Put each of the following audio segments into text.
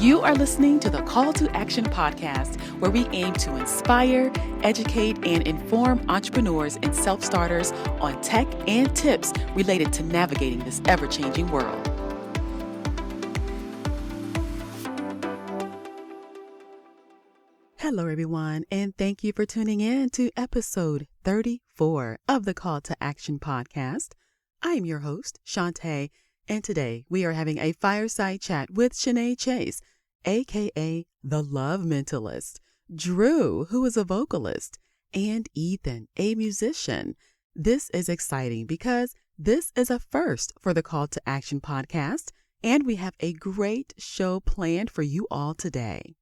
You are listening to the Call to Action podcast, where we aim to inspire, educate, and inform entrepreneurs and self-starters on tech and tips related to navigating this ever-changing world. Hello, everyone, and thank you for tuning in to episode 34 of the Call to Action podcast. I am your host, Shenae, and today we are having a fireside chat with Shenae Chase, aka the Love Mentalist, Drew, who is a vocalist, and Ethan, a musician. This is exciting because this is a first for the Call to Action podcast, and we have a great show planned for you all today.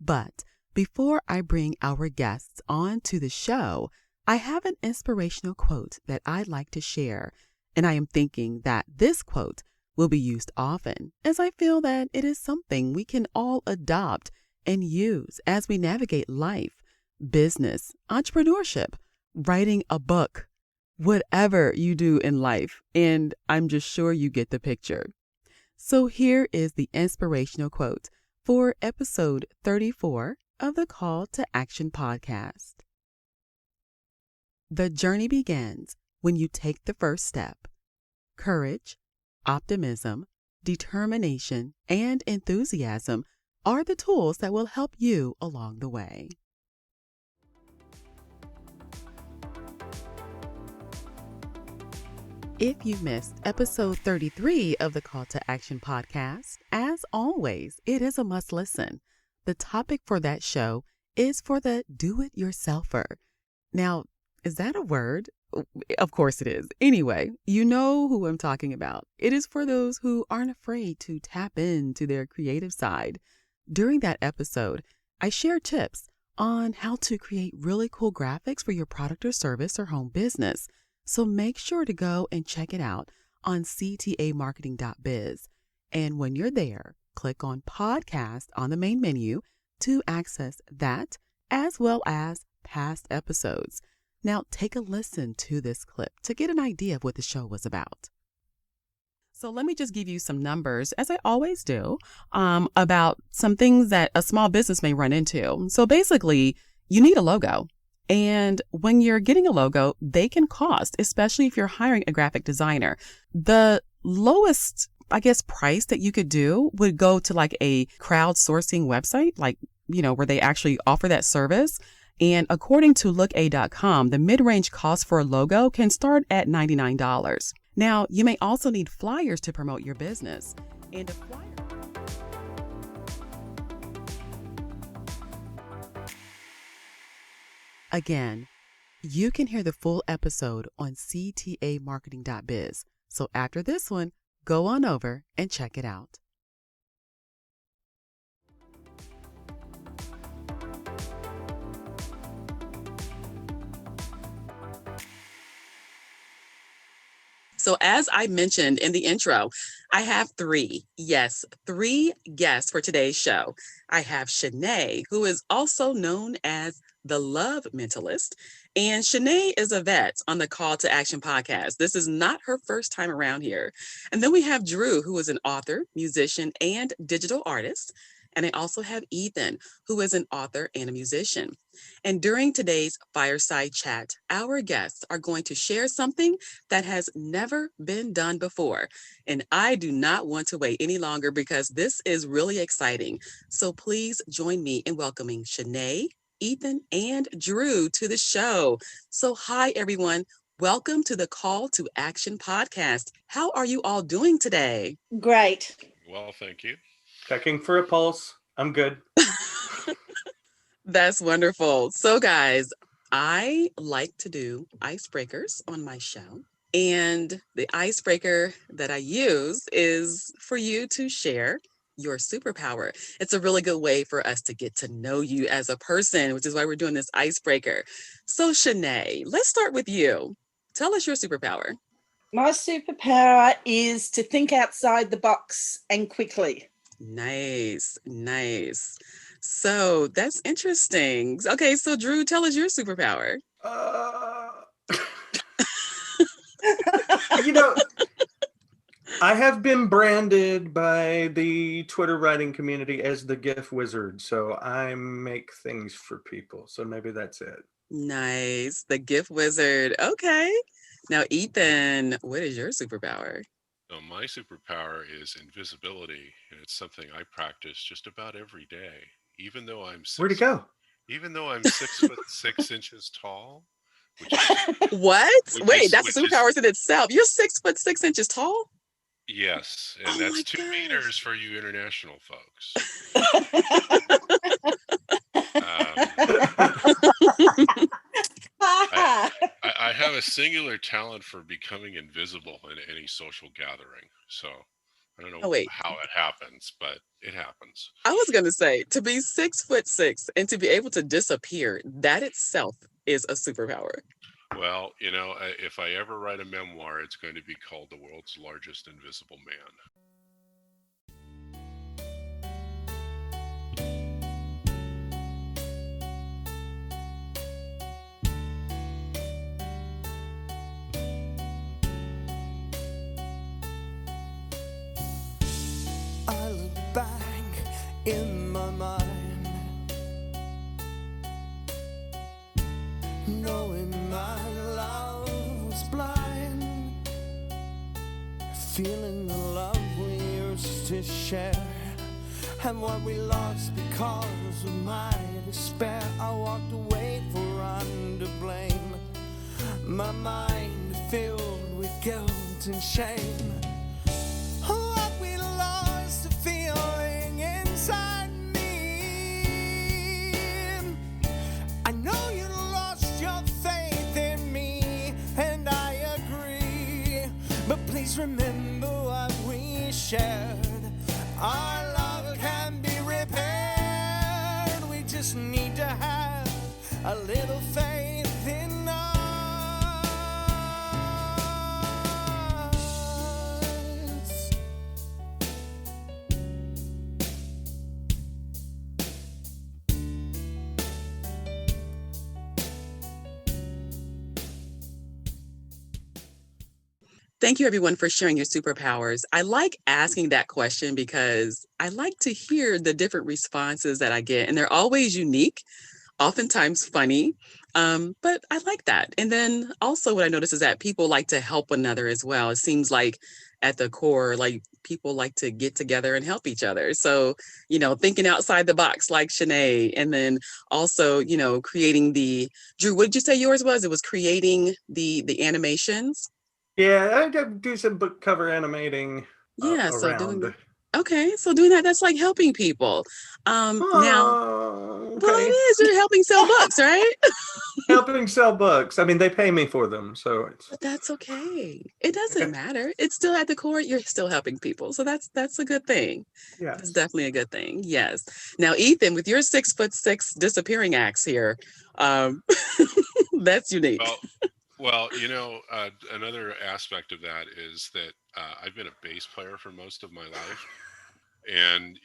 But before I bring our guests on to the show, I have an inspirational quote that I'd like to share, and I am thinking that this quote will be used often, as I feel that it is something we can all adopt and use as we navigate life, business, entrepreneurship, writing a book, whatever you do in life, and I'm just sure you get the picture. So here is the inspirational quote for episode 34 of the Call to Action podcast. The journey begins when you take the first step. Courage, optimism, determination, and enthusiasm are the tools that will help you along the way. If you missed episode 33 of the Call to Action podcast, as always, it is a must listen. The topic for that show is for the do-it-yourselfer. Now, is that a word? Of course it is. Anyway, you know who I'm talking about. It is for those who aren't afraid to tap into their creative side. During that episode, I share tips on how to create really cool graphics for your product or service or home business. So make sure to go and check it out on ctamarketing.biz. And when you're there, click on podcast on the main menu to access that as well as past episodes. Now take a listen to this clip to get an idea of what the show was about. So let me just give you some numbers, as I always do, about some things that a small business may run into. So basically, you need a logo. And when you're getting a logo, they can cost, especially if you're hiring a graphic designer. The lowest, price that you could do would go to like a crowdsourcing website, where they actually offer that service. And according to lookA.com, the mid-range cost for a logo can start at $99. Now, you may also need flyers to promote your business. And a flyer... Again, you can hear the full episode on ctamarketing.biz. So after this one, go on over and check it out. So as I mentioned in the intro, I have three guests for today's show. I have Shenae, who is also known as the Love Mentalist, and Shenae is a vet on the Call to Action podcast. This is not her first time around here. And then we have Drew, who is an author, musician, and digital artist. And I also have Ethan, who is an author and a musician. And during today's Fireside Chat, our guests are going to share something that has never been done before. And I do not want to wait any longer because this is really exciting. So please join me in welcoming Shenae, Ethan, and Drew to the show. So hi, everyone. Welcome to the Call to Action podcast. How are you all doing today? Great. Well, thank you. Checking for a pulse. I'm good. That's wonderful. So guys, I like to do icebreakers on my show. And the icebreaker that I use is for you to share your superpower. It's a really good way for us to get to know you as a person, which is why we're doing this icebreaker. So Shenae, let's start with you. Tell us your superpower. My superpower is to think outside the box and quickly. Nice. So that's interesting. Okay, so Drew, tell us your superpower. I have been branded by the Twitter writing community as the GIF wizard, so I make things for people. So maybe that's it. Nice. The gift wizard. Okay. Now, Ethan, what is your superpower? So my superpower is invisibility, and it's something I practice just about every day. Even though I'm Where'd it six, go? even though I'm 6'6" tall, which is What? which Wait, is that's a which is superpower in itself. You're 6'6" tall? yes, and Oh my that's 2 meters gosh. for you international folks. Um, I, I have a singular talent for becoming invisible in any social gathering. So I don't Oh, know wait. how it happens, but it happens. I was going to say to be 6'6" and to be able to disappear, that itself is a superpower. Well, if I ever write a memoir, it's going to be called The World's Largest Invisible Man. I look back in my mind, knowing my love was blind, feeling the love we used to share, and what we lost because of my despair. I walked away for under blame, my mind filled with guilt and shame. What we lost, the feeling inside me. I know you lost your faith in me, and I agree. But please remember what we shared. Our love can be repaired. We just need to have a little faith in us. Thank you, everyone, for sharing your superpowers. I like asking that question because I like to hear the different responses that I get, and they're always unique, oftentimes funny. But I like that. And then also, what I notice is that people like to help one another as well. It seems like at the core, like people like to get together and help each other. So, thinking outside the box, like Shenae, and then also, creating Drew, what did you say yours was? It was creating the animations. Yeah, I do some book cover animating Yeah, so around. doing that, that's like helping people. Now, Oh, well, it okay. is, you're helping sell books, right? Helping sell books. I mean, they pay me for them, so it's But that's okay. It doesn't matter. It's still at the core, you're still helping people. So that's a good thing. That's yes. definitely a good thing. Yes. Now, Ethan, with your 6'6" disappearing acts here, um, that's unique. Well, another aspect of that is that I've been a bass player for most of my life. And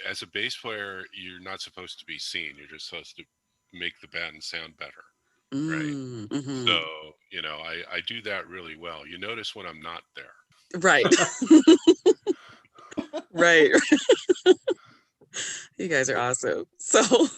as a bass player, you're not supposed to be seen. You're just supposed to make the band sound better. Right. So, Mm-hmm. I do that really well. You notice when I'm not there. Right. Right. You guys are awesome. So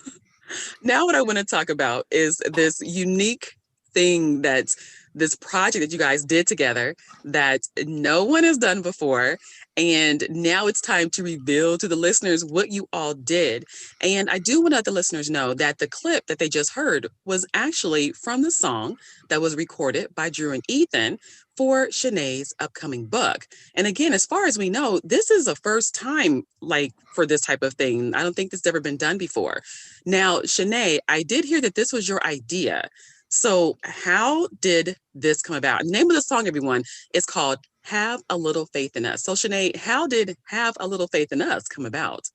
now what I want to talk about is this unique thing that's this project that you guys did together that no one has done before. And now it's time to reveal to the listeners what you all did. And I do want to let the listeners know that the clip that they just heard was actually from the song that was recorded by Drew and Ethan for Shenae's upcoming book. And again, as far as we know, this is a first time like for this type of thing. I don't think this has ever been done before. Now, Shenae, I did hear that this was your idea. So how did this come about? The name of the song, everyone, is called Have a Little Faith in Us. So Shenae, how did Have a Little Faith in Us come about?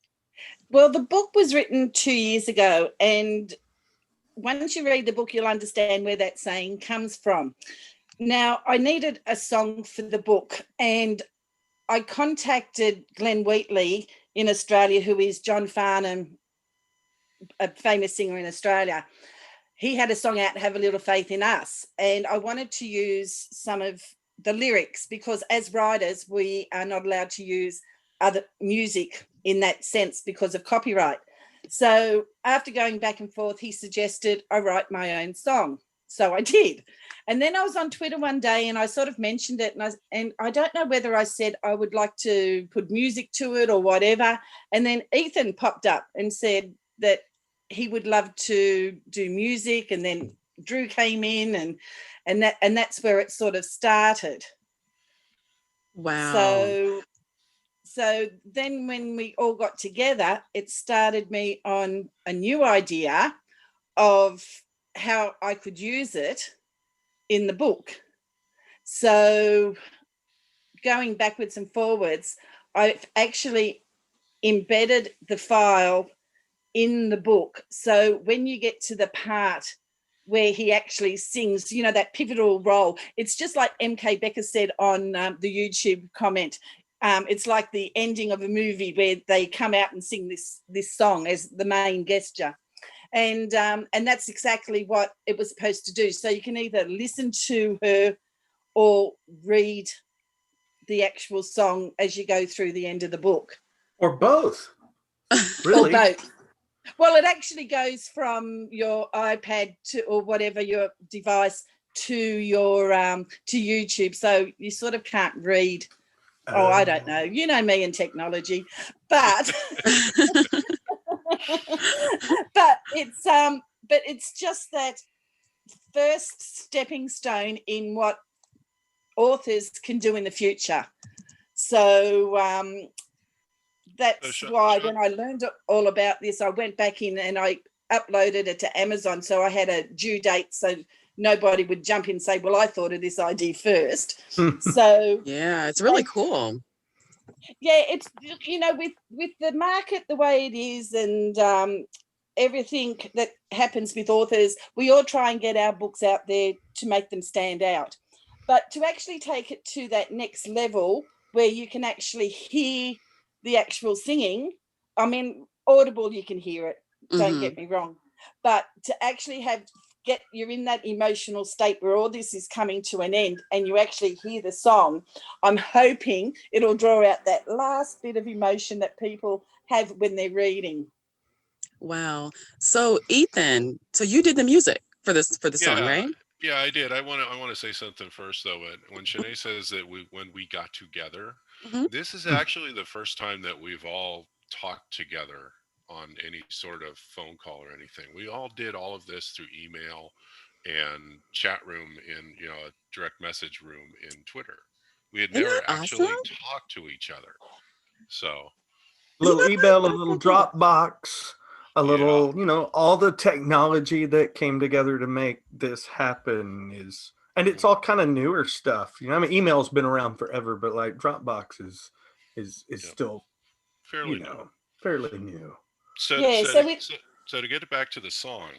Well, the book was written 2 years ago, and once you read the book, you'll understand where that saying comes from. Now, I needed a song for the book, and I contacted Glenn Wheatley in Australia, who is John Farnham, a famous singer in Australia. He had a song out, Have a Little Faith in Us, and I wanted to use some of the lyrics, because as writers we are not allowed to use other music in that sense because of copyright. So after going back and forth, he suggested I write my own song. So I did. And then I was on Twitter one day and I sort of mentioned it, and I don't know whether I said I would like to put music to it or whatever. And then Ethan popped up and said that he would love to do music, and then Drew came in, and that's where it sort of started. Wow. So then when we all got together, it started me on a new idea of how I could use it in the book. So going backwards and forwards, I've actually embedded the file in the book. So when you get to the part where he actually sings, you know, that pivotal role, it's just like MK Becker said on the YouTube comment. It's like the ending of a movie where they come out and sing this song as the main gesture. And that's exactly what it was supposed to do. So you can either listen to her or read the actual song as you go through the end of the book. Or both. Really? Or both. Well, it actually goes from your iPad to, or whatever your device, to your to YouTube. So you sort of can't read. Oh, I don't know. You know me and technology, but but it's just that first stepping stone in what authors can do in the future. So that's why when I learned all about this, I went back in and I uploaded it to Amazon. So I had a due date so nobody would jump in and say, well, I thought of this idea first. So yeah, it's really cool. Yeah, it's, you know, with the market the way it is, and everything that happens with authors, we all try and get our books out there to make them stand out. But to actually take it to that next level where you can actually hear the actual singing, I mean, Audible, you can hear it, don't get me wrong. But to actually you're in that emotional state where all this is coming to an end and you actually hear the song, I'm hoping it'll draw out that last bit of emotion that people have when they're reading. Wow. So Ethan, so you did the music for the song, right? Yeah, I did. I want to say something first though. When Shenae says that when we got together, this is actually the first time that we've all talked together on any sort of phone call or anything. We all did all of this through email and chat room in, you know, a direct message room in Twitter. We had never actually talked to each other. So a little email, a little Dropbox, a little, you know, all the technology that came together to make this happen and it's all kind of newer stuff. You know, I mean, email's been around forever, but like Dropbox is still fairly new. Fairly new. So to get back to the song,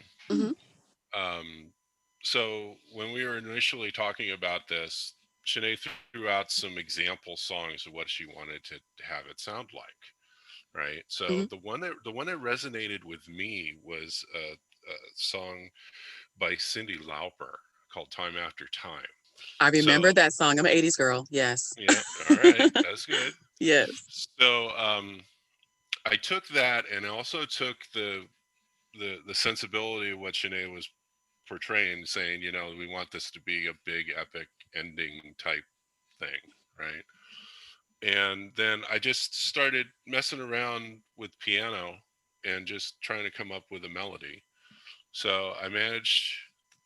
so when we were initially talking about this, Shenae threw out some example songs of what she wanted to have it sound like, right? So the one that resonated with me was a song by Cyndi Lauper called "Time After Time." I remember that song. I'm an 80s girl. Yes. Yeah. All right. That's good. Yes. So I took that and also took the sensibility of what Shenae was portraying, saying, you know, we want this to be a big epic ending type thing, right? And then I just started messing around with piano and just trying to come up with a melody. So I managed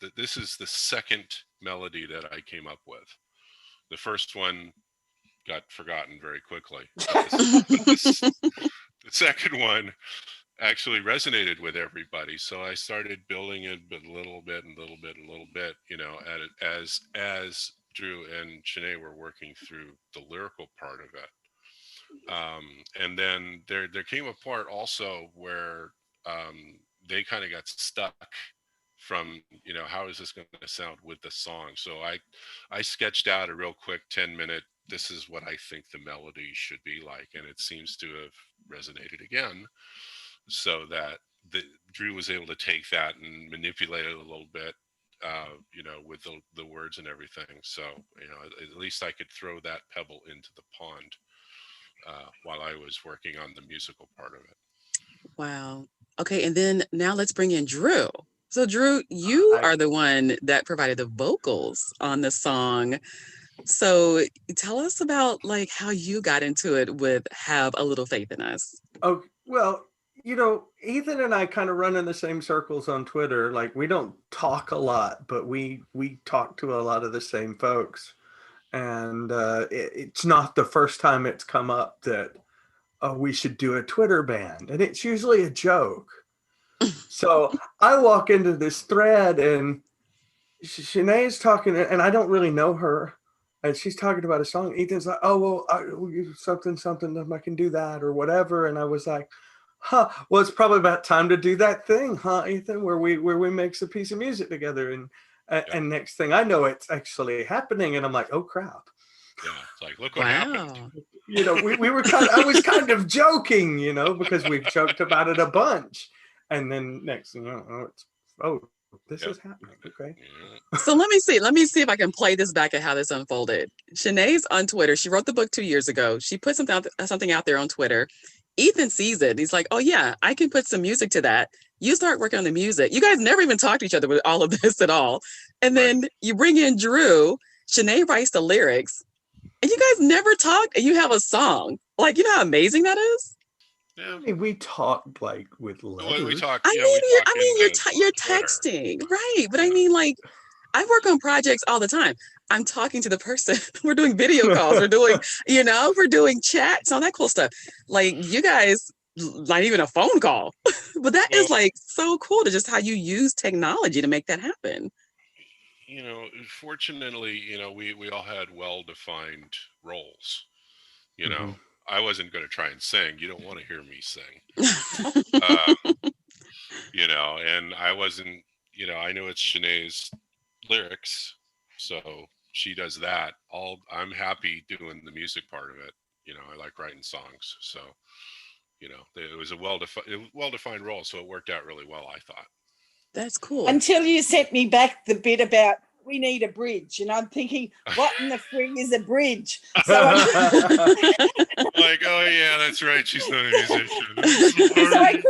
that. This is the second melody that I came up with. The first one got forgotten very quickly. The second one actually resonated with everybody. So I started building it a little bit and little bit and little bit, you know, at it as Drew and Shenae were working through the lyrical part of it. And then there came a part also where they kind of got stuck from, you know, how is this going to sound with the song? So I sketched out a real quick 10-minute, this is what I think the melody should be like. And it seems to have resonated again, so that Drew was able to take that and manipulate it a little bit with the words and everything. So, at least I could throw that pebble into the pond while I was working on the musical part of it. Wow. Okay, and then now let's bring in Drew. So Drew, you are the one that provided the vocals on the song. So tell us about like how you got into it with Have a Little Faith in Us. Oh, well, Ethan and I kind of run in the same circles on Twitter. Like, we don't talk a lot, but we talk to a lot of the same folks. And it's not the first time it's come up that, oh, we should do a Twitter band. And it's usually a joke. So I walk into this thread and Shenae is talking, and I don't really know her. And she's talking about a song. Ethan's like, oh, well, something, I can do that or whatever. And I was like, well, it's probably about time to do that thing, Ethan, where we make a piece of music together. And next thing I know, it's actually happening. And I'm like, oh, crap. Yeah, it's like, look what happened. We were I was kind of joking, because we've joked about it a bunch. And then next thing you know, this is happening. Okay. So let me see if I can play this back at how this unfolded. Shenae's on Twitter. She wrote the book 2 years ago. She put something out there on Twitter. Ethan sees it. He's like, oh yeah, I can put some music to that. You start working on the music. You guys never even talk to each other with all of this at all. And then you bring in Drew. Shenae writes the lyrics. And you guys never talked, and you have a song. Like, you know how amazing that is? Yeah. I mean, we talked like with letters. We talk. You're texting, right? But I mean, like, I work on projects all the time. I'm talking to the person. We're doing video calls. We're doing chats, all that cool stuff. Like, you guys, not even a phone call. But that is like so cool to just how you use technology to make that happen. Fortunately, we all had well-defined roles. Mm-hmm. I wasn't going to try and sing. You don't want to hear me sing. And I wasn't, I know it's Shenae's lyrics, so she does that. I'm happy doing the music part of it. I like writing songs. So, it was a well-defined role, so it worked out really well, I thought. That's cool. Until you sent me back the bit about we need a bridge, and I'm thinking, what in the frig is a bridge? So I'm like, oh yeah, that's right. She's not a musician. So I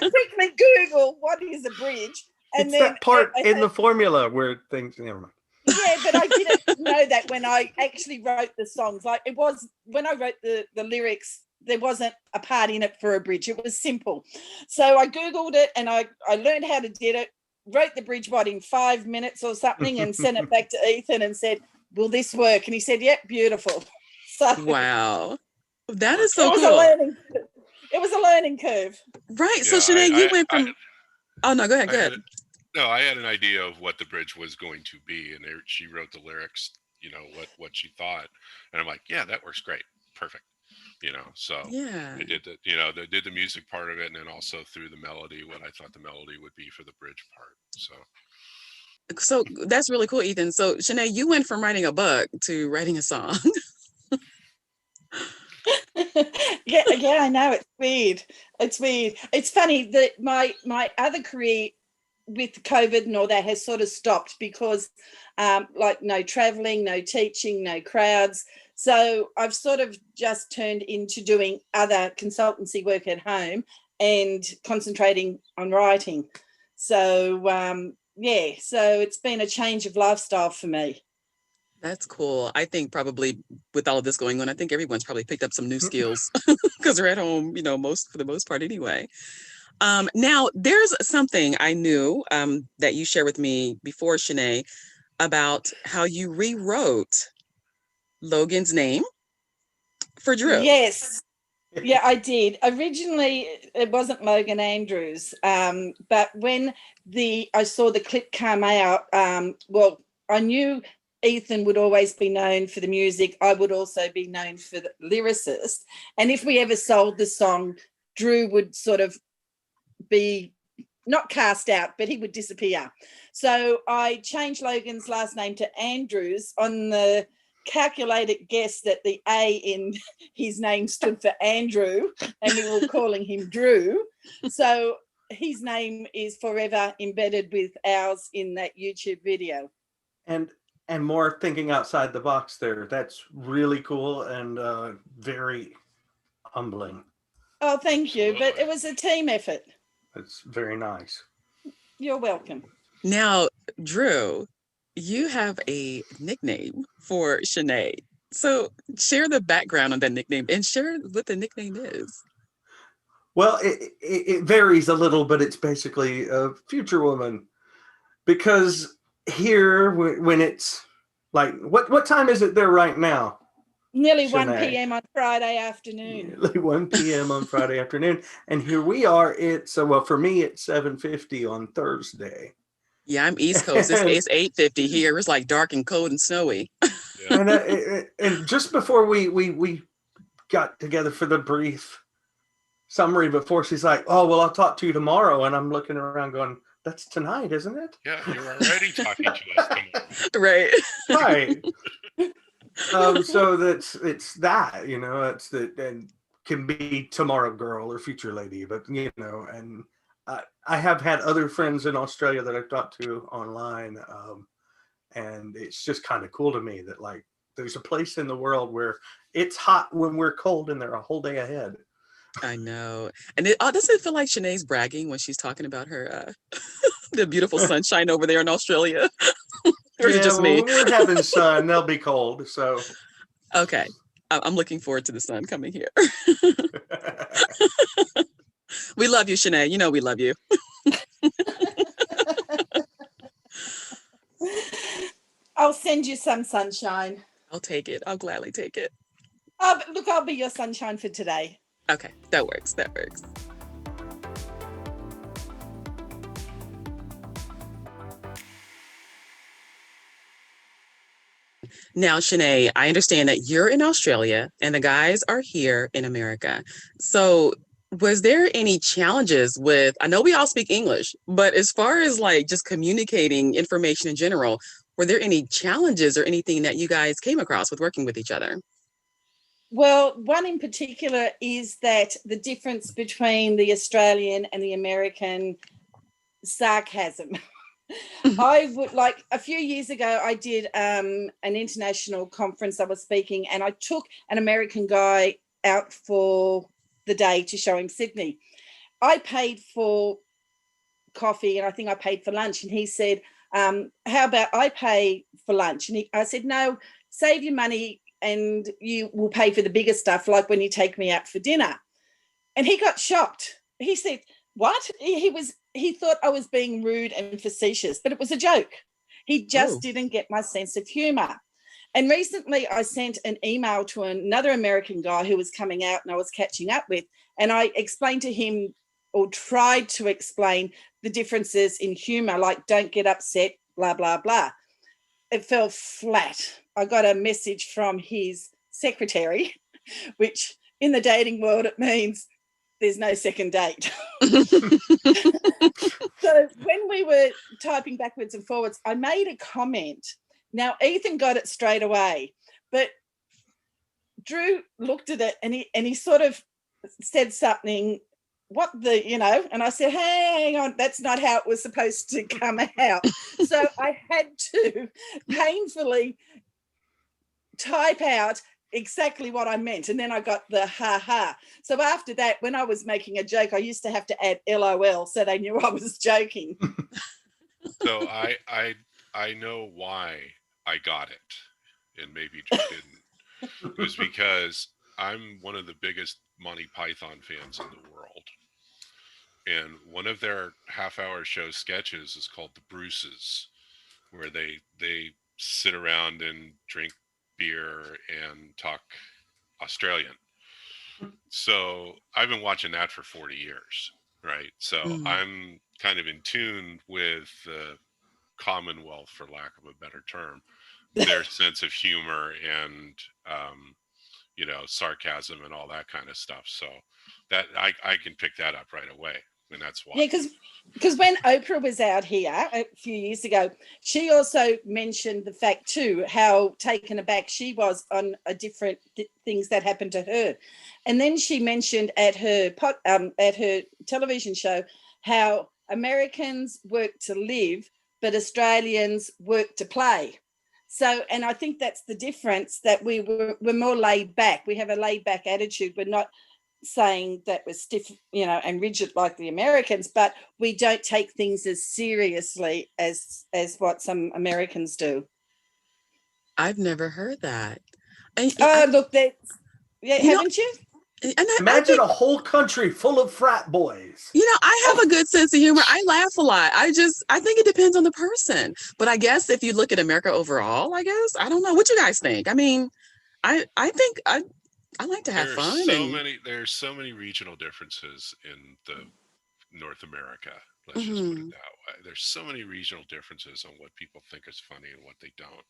quickly Google what is a bridge, and it's then that part in the formula where things. Never mind. Yeah, but I didn't know that when I actually wrote the songs. Like, it was when I wrote the lyrics. There wasn't a part in it for a bridge. It was simple. So I Googled it and I learned how to do it, wrote the bridge in 5 minutes or something and sent it back to Ethan and said, will this work? And he said, yep, beautiful. So wow. That is so cool. It was a learning curve. Right. Yeah, so Shenae, you went from... Oh, no, go ahead. I had an idea of what the bridge was going to be. And she wrote the lyrics, what she thought. And I'm like, yeah, that works great. Perfect. So yeah, I did they did the music part of it, and then also through the melody, what I thought the melody would be for the bridge part. So that's really cool, Ethan. So Shenae, you went from writing a book to writing a song. yeah, I know, it's weird. It's funny that my other career with COVID and all that has sort of stopped because like no traveling, no teaching, no crowds. So I've sort of just turned into doing other consultancy work at home and concentrating on writing. So, so it's been a change of lifestyle for me. That's cool. I think probably with all of this going on, I think everyone's probably picked up some new skills because they're at home, for the most part anyway. Now, there's something I knew that you shared with me before, Shenae, about how you rewrote Logan's name for Drew. Yes. Yeah, I did. Originally, it wasn't Logan Andrews, but when I saw the clip come out, I knew Ethan would always be known for the music. I would also be known for the lyricist. And if we ever sold the song, Drew would sort of be not cast out, but he would disappear. So I changed Logan's last name to Andrews on the calculated guess that the A in his name stood for Andrew and we were calling him Drew. So his name is forever embedded with ours in that YouTube video. And more thinking outside the box there. That's really cool and very humbling. Oh, thank you. Absolutely. But it was a team effort. It's very nice. You're welcome. Now, Drew, you have a nickname for Shenae. So share the background on that nickname and share what the nickname is. Well, it varies a little, but it's basically a future woman. Because here, when it's like, what time is it there right now? Nearly Shenae? 1 p.m. on Friday afternoon. Nearly 1 p.m. on Friday afternoon. And here we are. It's, well, for me, it's 7:50 on Thursday. Yeah, I'm East Coast. It's 8:50 here. It's like dark and cold and snowy. Yeah. And just before we got together for the brief summary before, she's like, "Oh, well, I'll talk to you tomorrow." And I'm looking around going, "That's tonight, isn't it?" Yeah, you're already talking to us tomorrow. Right. Right. So it's that, you know, it's that, and can be tomorrow girl or future lady, but you know, and I have had other friends in Australia that I've talked to online, and it's just kind of cool to me that like there's a place in the world where it's hot when we're cold and they're a whole day ahead. I know. And doesn't it feel like Shanae's bragging when she's talking about her the beautiful sunshine over there in Australia? Or is it just me? When we're having sun, they'll be cold. So okay. I'm looking forward to the sun coming here. We love you, Shenae. You know we love you. I'll send you some sunshine. I'll take it. I'll gladly take it. Look, I'll be your sunshine for today. Okay, that works. That works. Now, Shenae, I understand that you're in Australia and the guys are here in America. So was there any challenges with, I know we all speak English, but as far as like just communicating information in general, were there any challenges or anything that you guys came across with working with each other? Well, one in particular is that the difference between the Australian and the American sarcasm. I would like a few years ago, I did an international conference I was speaking, and I took an American guy out for the day to show him Sydney. I paid for coffee and I think I paid for lunch, and he said, how about I pay for lunch? And I said, no, save your money and you will pay for the bigger stuff, like when you take me out for dinner. And he got shocked. He said, what? He thought I was being rude and facetious, but it was a joke. He just didn't get my sense of humor. And recently I sent an email to another American guy who was coming out and I was catching up with, and I explained to him, or tried to explain, the differences in humor, like don't get upset, blah, blah, blah. It fell flat. I got a message from his secretary, which in the dating world, it means there's no second date. So when we were typing backwards and forwards, I made a comment. Now, Ethan got it straight away, but Drew looked at it and he sort of said something, what the, you know, and I said, hey, hang on, that's not how it was supposed to come out. So I had to painfully type out exactly what I meant, and then I got the ha. So after that, when I was making a joke, I used to have to add LOL so they knew I was joking. So I know why I got it, and maybe just didn't. It was because I'm one of the biggest Monty Python fans in the world, and one of their half-hour show sketches is called The Bruces, where they sit around and drink beer and talk Australian. So I've been watching that for 40 years, right? So I'm kind of in tune with the Commonwealth, for lack of a better term, their sense of humor and you know, sarcasm and all that kind of stuff. So that I can pick that up right away. And that's why. Yeah, because when Oprah was out here a few years ago, she also mentioned the fact too how taken aback she was on a different things that happened to her, and then she mentioned at her television show how Americans work to live, but Australians work to play. So, and I think that's the difference, that we're more laid back. We have a laid back attitude. We're not saying that we're stiff, and rigid like the Americans, but we don't take things as seriously as what some Americans do. I've never heard that. And Look, that's, haven't you? And I Imagine think, a whole country full of frat boys. I have a good sense of humor. I laugh a lot. I think it depends on the person. But I guess if you look at America overall, I don't know. What you guys think? I mean, I think I like to have fun. There's so many regional differences in the North America. Let's just put it that way. There's so many regional differences on what people think is funny and what they don't.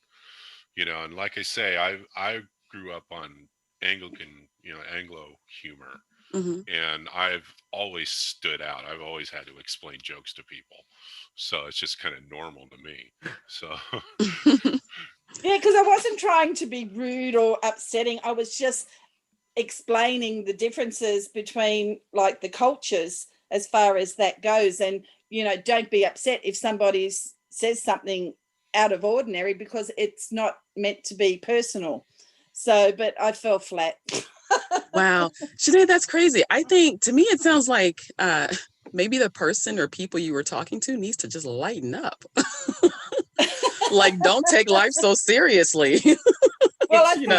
And like I say, I grew up on Anglican, Anglo humor, and I've always stood out. I've always had to explain jokes to people, so it's just kind of normal to me. So yeah, because I wasn't trying to be rude or upsetting. I was just explaining the differences between like the cultures as far as that goes, and don't be upset if somebody says something out of ordinary, because it's not meant to be personal. So, but I fell flat. Wow. Shenae, that's crazy. I think, to me, it sounds like maybe the person or people you were talking to needs to just lighten up. Like, don't take life so seriously. Well, I think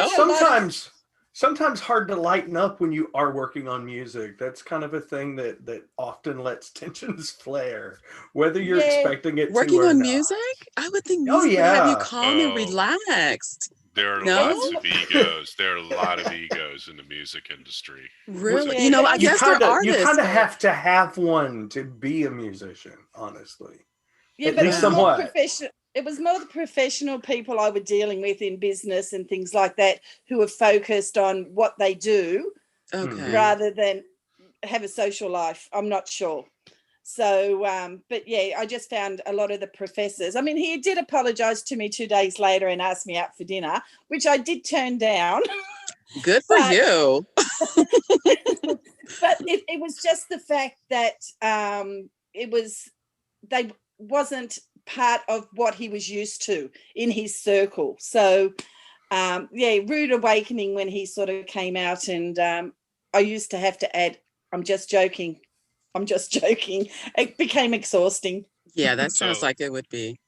sometimes hard to lighten up when you are working on music. That's kind of a thing that often lets tensions flare, whether you're expecting it working to or on not. music, I would think music would have you calm and relaxed. There are lots of egos. There are a lot of egos in the music industry. Really? I guess for artists. You kind of have to have one to be a musician, honestly. Yeah, At but least somewhat. It was more the professional people I were dealing with in business and things like that, who are focused on what they do, rather than have a social life. I'm not sure. So, but yeah, I just found a lot of the professors. I mean, he did apologize to me 2 days later and asked me out for dinner, which I did turn down. Good for you. But it was just the fact that they wasn't part of what he was used to in his circle. So, rude awakening when he sort of came out, and I used to have to add, I'm just joking. It became exhausting. Yeah, that sounds like it would be.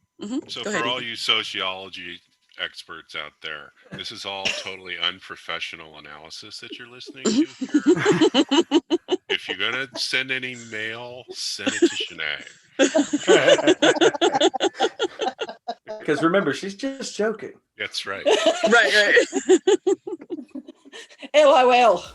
So for all you sociology experts out there, this is all totally unprofessional analysis that you're listening to here. If you're going to send any mail, send it to Shenae. Because remember, she's just joking. That's right. Right. LOL.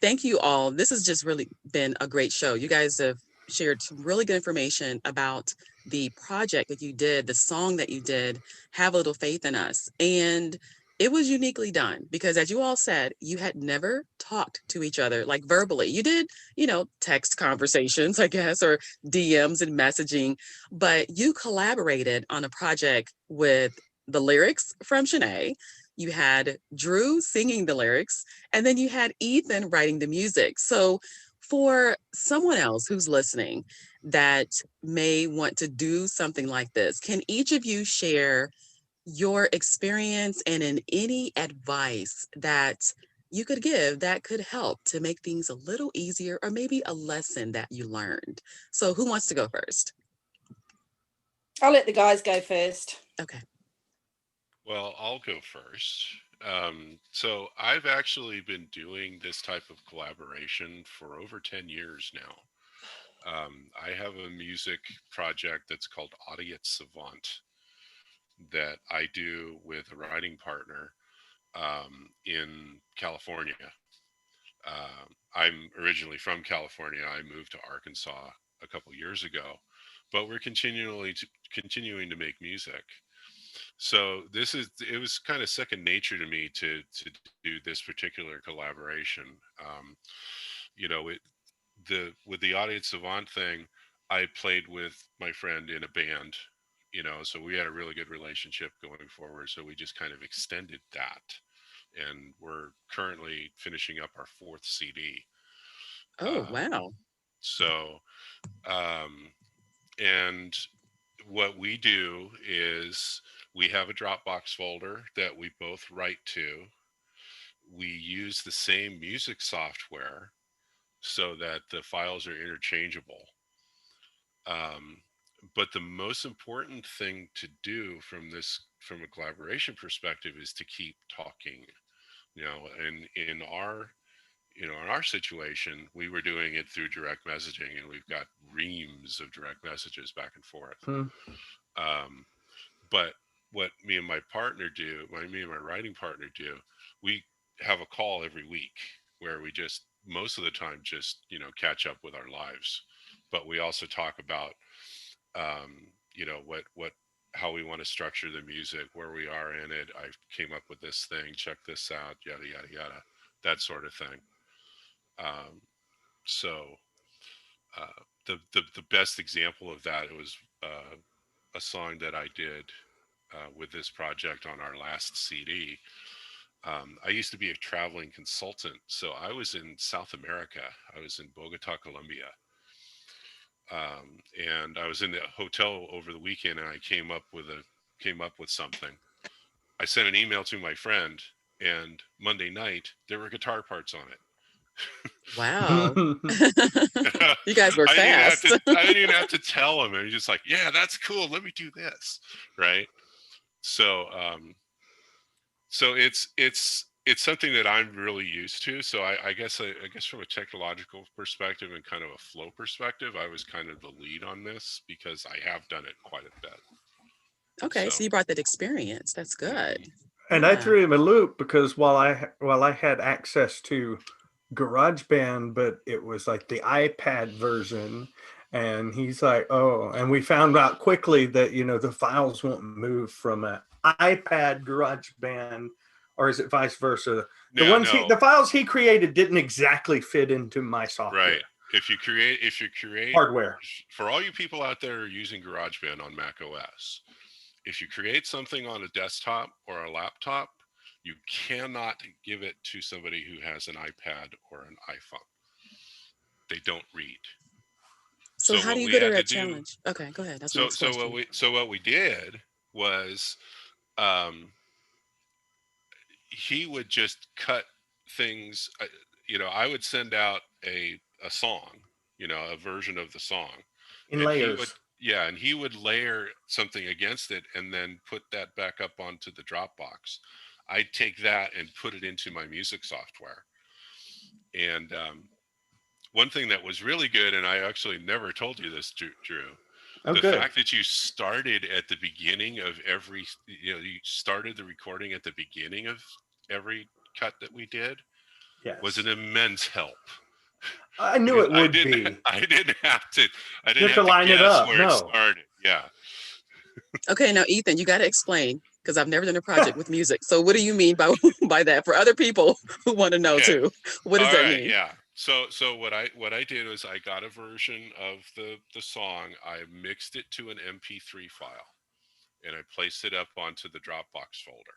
Thank you all. This has just really been a great show. You guys have shared some really good information about the project that you did, the song that you did, Have a Little Faith in Us. And it was uniquely done because, as you all said, you had never talked to each other like verbally. You did, text conversations, I guess, or DMs and messaging, but you collaborated on a project with the lyrics from Shenae. You had Drew singing the lyrics, and then you had Ethan writing the music. So for someone else who's listening that may want to do something like this, can each of you share your experience and any advice that you could give that could help to make things a little easier, or maybe a lesson that you learned? So who wants to go first? I'll let the guys go first. Okay. Well, I'll go first. So I've actually been doing this type of collaboration for over 10 years now. I have a music project that's called Audience Savant that I do with a writing partner in California. I'm originally from California. I moved to Arkansas a couple years ago, but we're continuing to make music. So it was kind of second nature to me to do this particular collaboration. You know, with the Audience Savant thing, I played with my friend in a band So we had a really good relationship going forward. So we just kind of extended that. And we're currently finishing up our fourth CD. Oh, wow. So, um, and what we do is we have a Dropbox folder that we both write to. We use the same music software so that the files are interchangeable. Um, but the most important thing to do from a collaboration perspective, is to keep talking. And in our situation, we were doing it through direct messaging, and we've got reams of direct messages back and forth. Um, but what me and my partner do, me and my writing partner do, we have a call every week where we just, most of the time, just catch up with our lives. But we also talk about what how we want to structure the music, where we are in it. I came up with this thing, check this out, yada yada yada, that sort of thing. um, so the best example of that, it was a song that I did with this project on our last CD. I used to be a traveling consultant, so I was in South America. I was in Bogota, Colombia. And I was in the hotel over the weekend, and I came up with something. I sent an email to my friend, and Monday night there were guitar parts on it. Wow. You guys were I fast. I didn't even have to tell him. And he's just like, "Yeah, that's cool. Let me do this." Right. So, so it's something that I'm really used to. So I guess from a technological perspective and kind of a flow perspective, I was kind of the lead on this because I have done it quite a bit. Okay, so you brought that experience. That's good. And I threw him a loop because while I had access to GarageBand, but it was like the iPad version, and he's like, "Oh," and we found out quickly that the files won't move from an iPad GarageBand, or is it vice versa? The files he created didn't exactly fit into my software. Right. If you create hardware, for all you people out there using GarageBand on Mac OS, if you create something on a desktop or a laptop, you cannot give it to somebody who has an iPad or an iPhone. They don't read. So how do you go to that challenge? Okay, go ahead. That's my next question. So what we did was, he would just cut things. I would send out a song, a version of the song in layers. And he would layer something against it and then put that back up onto the Dropbox. I'd take that and put it into my music software. And one thing that was really good, and I actually never told you this, Drew, fact that you started at the beginning of every, you started the recording at the beginning of every cut that we did, was an immense help. I knew it would be. I didn't have to. I didn't have to line it up. Where it started. Yeah. Okay, now Ethan, you got to explain, because I've never done a project with music. So what do you mean by that for other people who want to know too? What does that mean? Yeah. So what I did was I got a version of the song. I mixed it to an MP3 file, and I placed it up onto the Dropbox folder,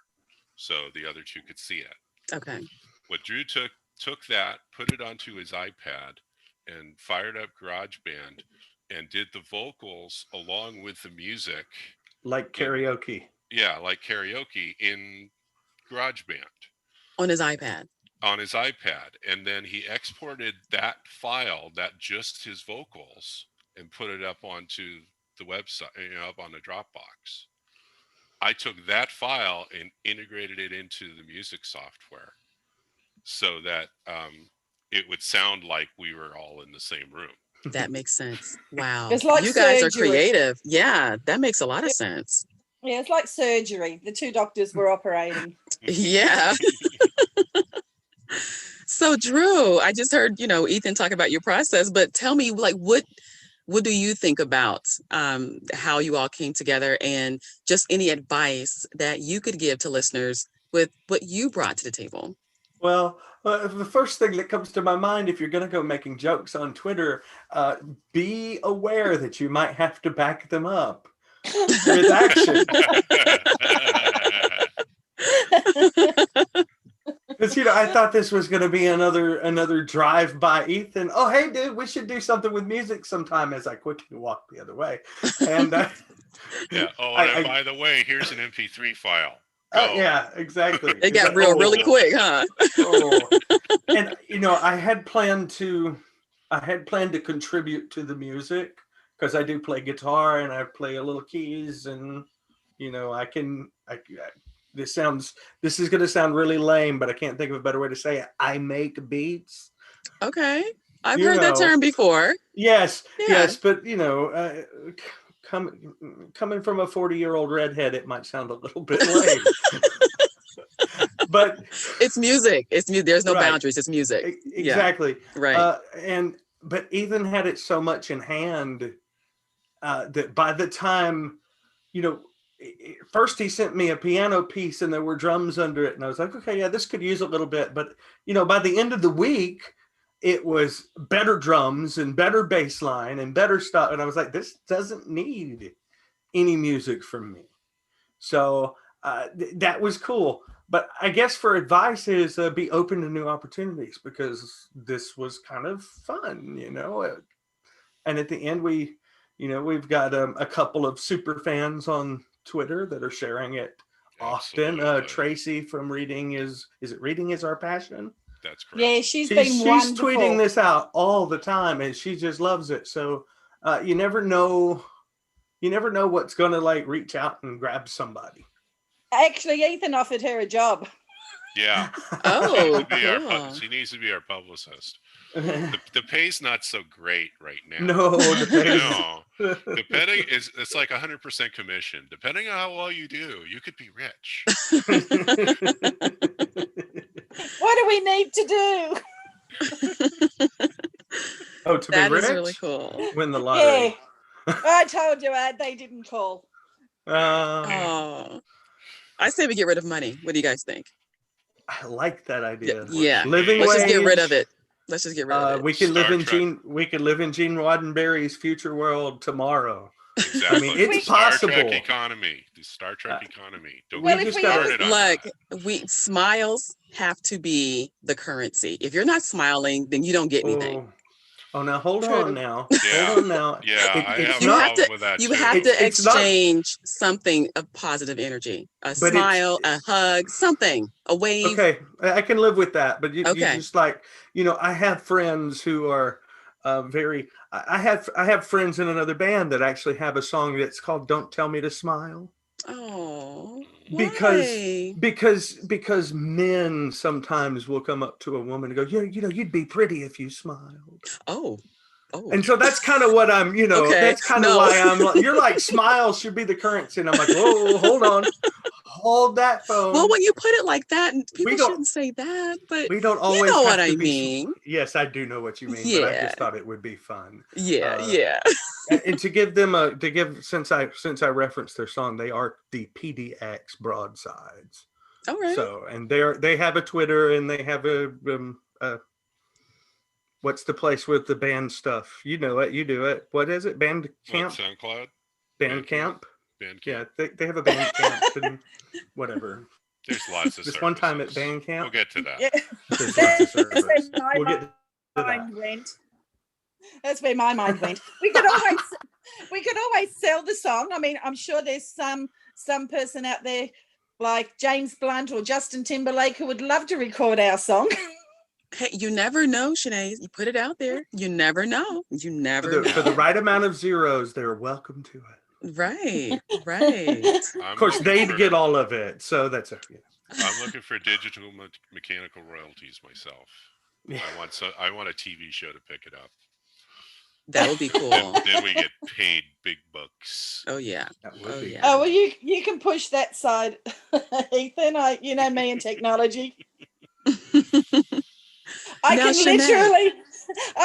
so the other two could see it. Okay. What Drew took that, put it onto his iPad, and fired up GarageBand, and did the vocals along with the music, like karaoke. Like karaoke in GarageBand on his iPad. And then he exported that file, that just his vocals, and put it up onto the website, up on the Dropbox. I took that file and integrated it into the music software so that it would sound like we were all in the same room. That makes sense. Wow. It's like you guys are creative. Yeah, that makes a lot of sense. Yeah, it's like surgery. The two doctors were operating. Yeah. So Drew, I just heard, Ethan talk about your process, but tell me, like, what do you think about how you all came together, and just any advice that you could give to listeners with what you brought to the table? Well, the first thing that comes to my mind, if you're going to go making jokes on Twitter, be aware that you might have to back them up. with action. Because I thought this was going to be another drive by Ethan. Oh, hey, dude, we should do something with music sometime. As I quickly walked the other way, and yeah. Oh, and by the way, here's an MP3 file. Yeah, exactly. It got really quick, huh? And I had planned to contribute to the music because I do play guitar and I play a little keys, and this is going to sound really lame, but I can't think of a better way to say it. I make beats. Okay. I've heard that term before. Yes. But coming from a 40-year-old redhead, it might sound a little bit lame. But it's music. It's music. There's no boundaries. It's music. Exactly. Yeah. Right. But Ethan had it so much in hand that by the time, first he sent me a piano piece and there were drums under it, and I was like, okay, yeah, this could use a little bit. But by the end of the week, it was better drums and better bass line and better stuff, and I was like, this doesn't need any music from me. So that was cool. But I guess for advice is be open to new opportunities, because this was kind of fun, And at the end, we've got a couple of super fans on Twitter that are sharing it often. Tracy from Reading is Our Passion? That's correct. Yeah, she's tweeting this out all the time, and she just loves it. So you never know what's going to reach out and grab somebody. Actually, Ethan offered her a job. Yeah. Oh, she needs to be our publicist. The pay's not so great right now. No, depending it's like 100% commission. Depending on how well you do, you could be rich. What do we need to do? To that be rich? Is really cool. Win the lottery. Yeah. I told you, they didn't call. I say we get rid of money. What do you guys think? I like that idea. Yeah. Living Let's wage. just get rid of it. Let's just get rid of it. We could live in Gene Roddenberry's future world tomorrow. Exactly. I mean, it's possible. The Star Trek economy. Smiles have to be the currency. If you're not smiling, then you don't get anything. Oh, now hold on now. Yeah. Hold on now. Yeah, you have to exchange something of positive energy. A smile, a hug, something, a wave. Okay, I can live with that. But you just I have friends who are very. I have friends in another band that actually have a song that's called "Don't Tell Me to Smile." Oh. Because men sometimes will come up to a woman and go, you'd be pretty if you smiled. Oh. And so that's kind of what I'm, that's kind of why I'm like, you're like, smile should be the currency. And I'm like, whoa, hold on. Hold that phone. Well, when you put it like that, people shouldn't say that, but we don't always know what I mean. Yes, I do know what you mean, but I just thought it would be fun. Yeah. And to give them since I referenced their song, they are the PDX Broadsides. All right. So, and they have a Twitter, and they have a what's the place with the band stuff? You know it, you do it. What is it? Band Camp? SoundCloud? Bandcamp? Bandcamp. Yeah, they have a Bandcamp and whatever. There's lots of this one time at Bandcamp. We'll get to that. Yeah. There's lots of services. We'll get to that. That's where my mind went. We could always sell the song. I mean, I'm sure there's some person out there like James Blunt or Justin Timberlake who would love to record our song. Hey, you never know, Shenae. You put it out there. You never know. You never know. For the right amount of zeros, they're welcome to it. Right. Of course, they'd get all of it, so that's I'm looking for digital mechanical royalties myself. Yeah. I want a TV show to pick it up. That would be cool. Then we get paid big bucks. Oh yeah. Yeah. Oh well, you can push that side, Ethan. You know me and technology. I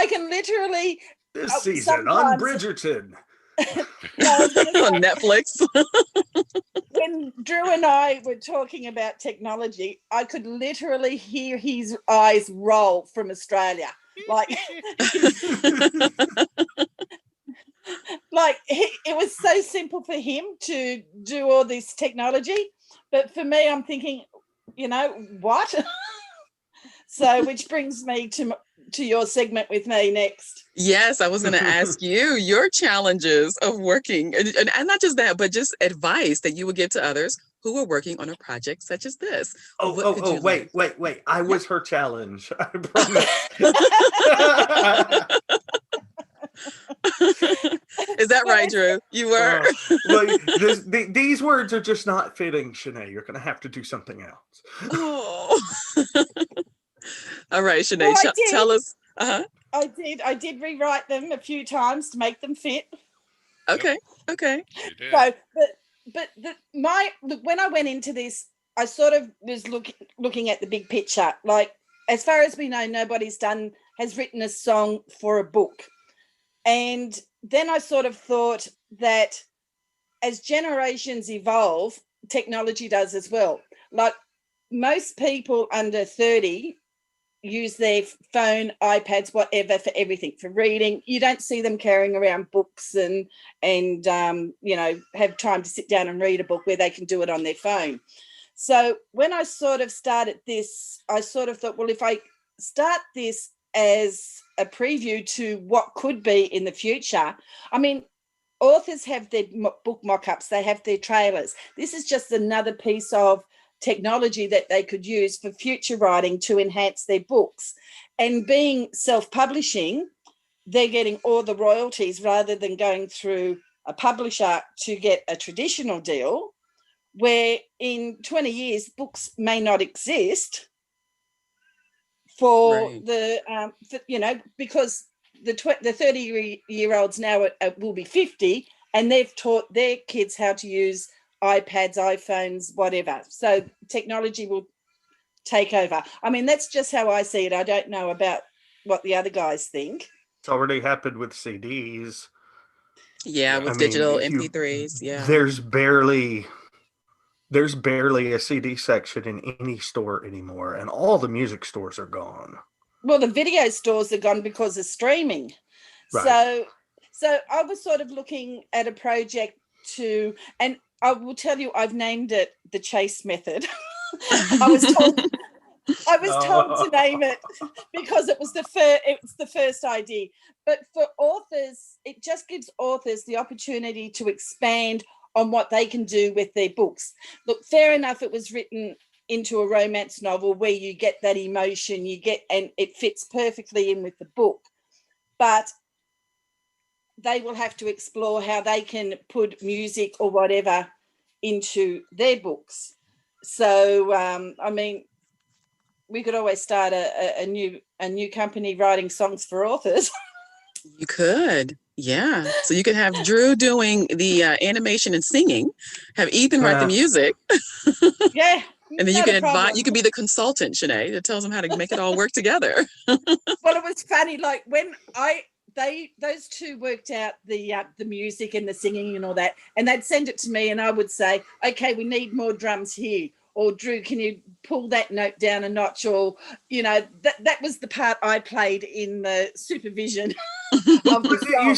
can literally. This season on Bridgerton. On Netflix. When Drew and I were talking about technology, I could literally hear his eyes roll like like it was so simple for him to do all this technology, but for me, I'm thinking, what? So, which brings me to your segment with me next. Yes, I was going to ask you your challenges of working, and not just that, but just advice that you would give to others who are working on a project such as this. Wait. I was her challenge. I promise. Is that right, Drew? You were? These words are just not fitting, Shenae. You're going to have to do something else. Oh. All right, Shenae, tell us. Uh-huh. I did rewrite them a few times to make them fit. Okay. You did. So, when I went into this, I sort of was looking at the big picture. Like, as far as we know, nobody's has written a song for a book. And then I sort of thought that as generations evolve, technology does as well. Like, most people under 30 use their phone, iPads, whatever, for everything, for reading. You don't see them carrying around books and have time to sit down and read a book where they can do it on their phone. So when I sort of started this, I sort of thought, well, if I start this as a preview to what could be in the future, I mean, authors have their book mock-ups, they have their trailers. This is just another piece of technology that they could use for future writing to enhance their books. And being self-publishing, they're getting all the royalties rather than going through a publisher to get a traditional deal, where in 20 years books may not exist for because the 30-year-olds now will be 50 and they've taught their kids how to use iPads, iPhones, whatever. So technology will take over. I mean, that's just how I see it. I don't know about what the other guys think. It's already happened with CDs. Yeah, with digital MP3s. Yeah. There's barely a CD section in any store anymore, and all the music stores are gone. Well, the video stores are gone because of streaming. Right. So I was sort of looking at a project and I will tell you, I've named it the Chase method. I was told to name it because it was the first idea. But for authors, it just gives authors the opportunity to expand on what they can do with their books. Look, fair enough, it was written into a romance novel where you get that emotion, and it fits perfectly in with the book. But they will have to explore how they can put music or whatever into their books. So, I mean, we could always start a new company writing songs for authors. You could, yeah. So you could have Drew doing the animation and singing, have Ethan write the music. Yeah. And then you can be the consultant, Shenae, that tells them how to make it all work together. Well, it was funny, like when those two worked out the music and the singing and all that, and they'd send it to me and I would say, okay, we need more drums here, or Drew, can you pull that note down a notch, or that was the part I played in the supervision of the song.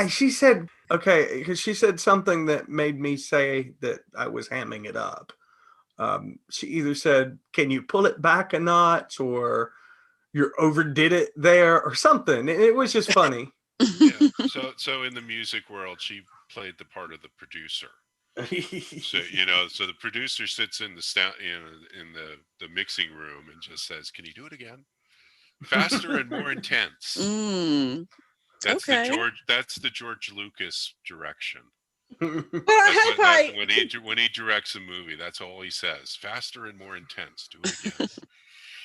She said okay, because she said something that made me say that I was hamming it up. She either said, can you pull it back a notch, or you overdid it there, or something. It was just funny. Yeah. So in the music world, she played the part of the producer. So the producer sits in the mixing room and just says, "Can you do it again? Faster and more intense." That's the George Lucas direction. But when he directs a movie, that's all he says: faster and more intense. Do it again.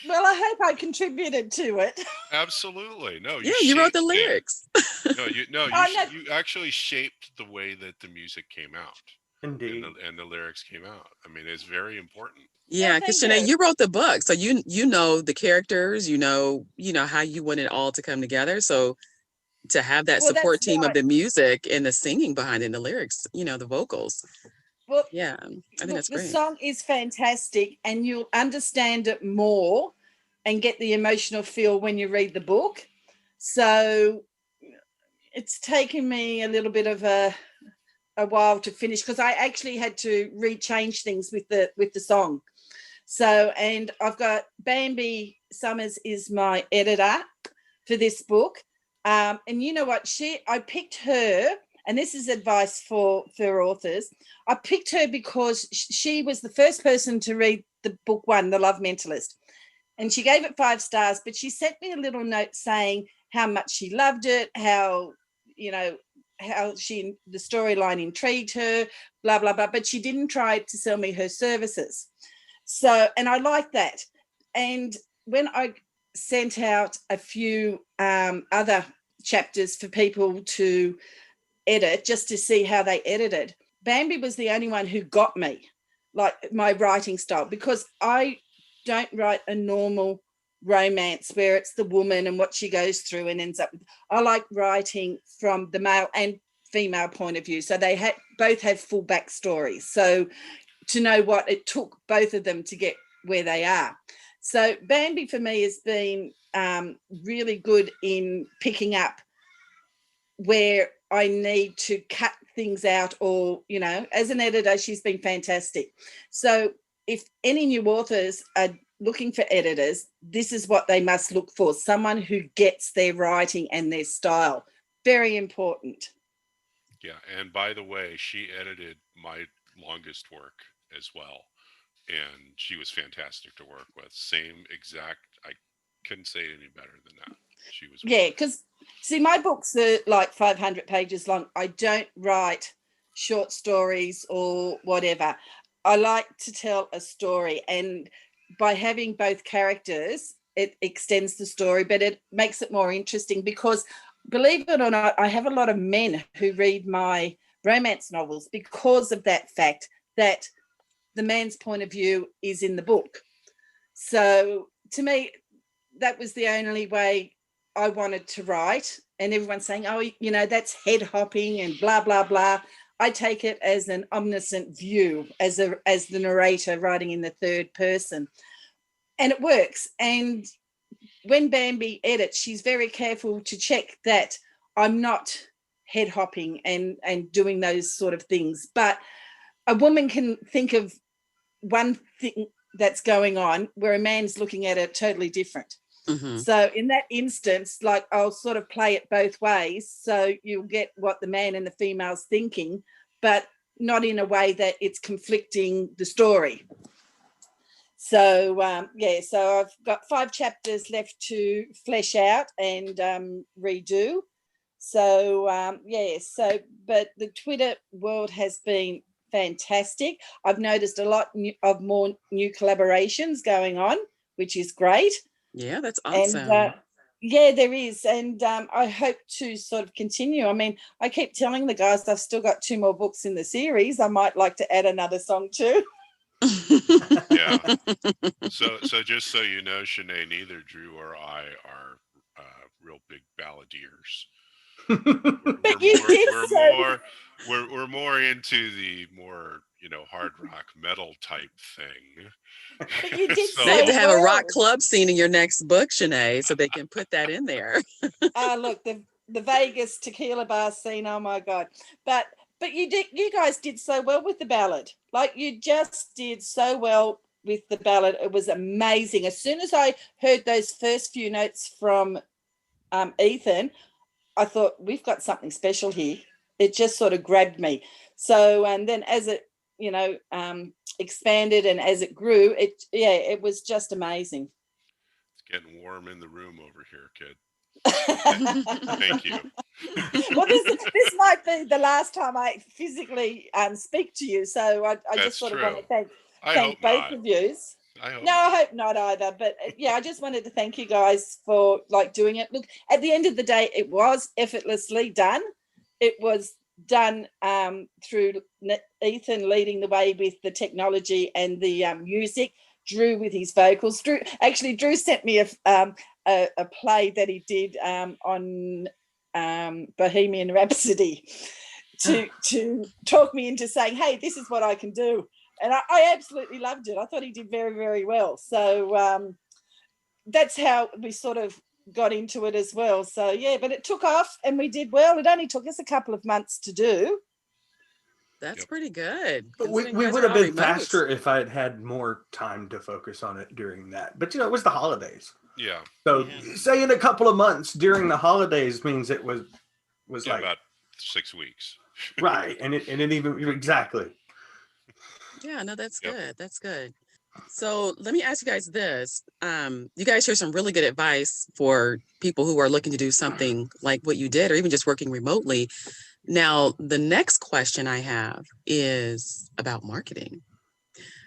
Well, I hope I contributed to it. Absolutely. No, you wrote the lyrics. You actually shaped the way that the music came out. Indeed. And the lyrics came out. I mean, it's very important. Yeah, because Shenae, you wrote the book, so you know the characters, you know how you want it all to come together. So to have that support team of the music and the singing behind it, and the lyrics, the vocals. Well, yeah, I think that's great. The song is fantastic, and you'll understand it more and get the emotional feel when you read the book. So, it's taken me a little bit of a while to finish because I actually had to rechange things with the song. So, and I've got Bambi Summers is my editor for this book. And you know what? I picked her, and this is advice for authors. I picked her because she was the first person to read the book one, The Love Mentalist. And she gave it 5 stars, but she sent me a little note saying how much she loved it, how, you know, how the storyline intrigued her, blah, blah, blah. But she didn't try to sell me her services. So, and I like that. And when I sent out a few other chapters for people to edit just to see how they edited, Bambi was the only one who got me, like my writing style, because I don't write a normal romance where it's the woman and what she goes through and ends up with. I like writing from the male and female point of view. So they both have full backstories. So to know what it took both of them to get where they are. So Bambi for me has been really good in picking up where I need to cut things out, or, you know, as an editor, she's been fantastic. So if any new authors are looking for editors, this is what they must look for: someone who gets their writing and their style. Very important. Yeah, and by the way, she edited my longest work as well, and she was fantastic to work with. Same exact, I couldn't say it any better than that. She was yeah, because see, my books are like 500 pages long. I don't write short stories or whatever. I like to tell a story, and by having both characters, it extends the story, but it makes it more interesting because, believe it or not, I have a lot of men who read my romance novels because of that fact that the man's point of view is in the book. So to me, that was the only way I wanted to write. And everyone's saying, oh, you know, that's head hopping and blah, blah, blah. I take it as an omniscient view, as the narrator writing in the third person. And it works. And when Bambi edits, she's very careful to check that I'm not head hopping and doing those sort of things. But a woman can think of one thing that's going on where a man's looking at it totally different. Mm-hmm. So in that instance, like, I'll sort of play it both ways. So you'll get what the man and the female's thinking, but not in a way that it's conflicting the story. So, so I've got 5 chapters left to flesh out and redo. So, but the Twitter world has been fantastic. I've noticed a lot of more new collaborations going on, which is great. Yeah, that's awesome. And yeah, there is. And I hope to sort of continue. I mean, I keep telling the guys I've still got 2 more books in the series. I might like to add another song too. Yeah. So just so you know, Shenae, neither Drew or I are real big balladeers. We're more into the more, you know, hard rock metal type thing. But you did so, they have to have a rock club scene in your next book, Shenae, so they can put that in there. Look, the Vegas tequila bar scene, oh my God. But you guys did so well with the ballad. Like, you just did so well with the ballad. It was amazing. As soon as I heard those first few notes from Ethan, I thought, we've got something special here. It just sort of grabbed me. So, and then as it, you know, expanded and as it grew, it was just amazing. It's getting warm in the room over here, kid. Thank you. Well, this might be the last time I physically speak to you, so I just sort of want to thank both of you. I hope not either. But yeah, I just wanted to thank you guys for like doing it. Look, at the end of the day, it was effortlessly done. It was done through Ethan leading the way with the technology and the music. Drew with his vocals. Drew sent me a play that he did on Bohemian Rhapsody to talk me into saying, hey, this is what I can do. And I absolutely loved it. I thought he did very, very well. So that's how we sort of got into it as well. So yeah, but it took off and we did well. It only took us a couple of months to do. That's pretty good. But we would have been faster if I had had more time to focus on it during that. But it was the holidays. Yeah. So saying a couple of months during the holidays means it was like about 6 weeks. Right. And it even exactly. Yeah, no, that's good. That's good. So let me ask you guys this. You guys hear some really good advice for people who are looking to do something like what you did, or even just working remotely. Now, the next question I have is about marketing.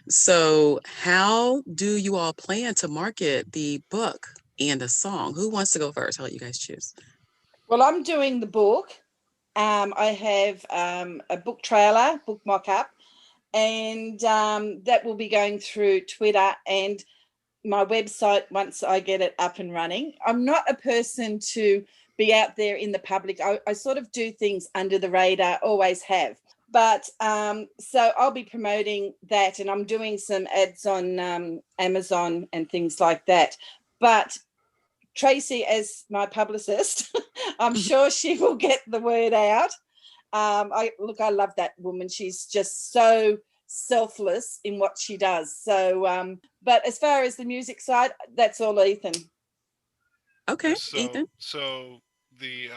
So how do you all plan to market the book and the song? Who wants to go first? I'll let you guys choose. Well, I'm doing the book. I have a book trailer, book mock-up, and that will be going through Twitter and my website once I get it up and running. I'm not a person to be out there in the public. I sort of do things under the radar, always have. But so I'll be promoting that, and I'm doing some ads on Amazon and things like that. But Tracy, as my publicist, I'm sure she will get the word out. I love that woman. She's just so selfless in what she does. So, but as far as the music side, that's all Ethan. Okay, Ethan. So the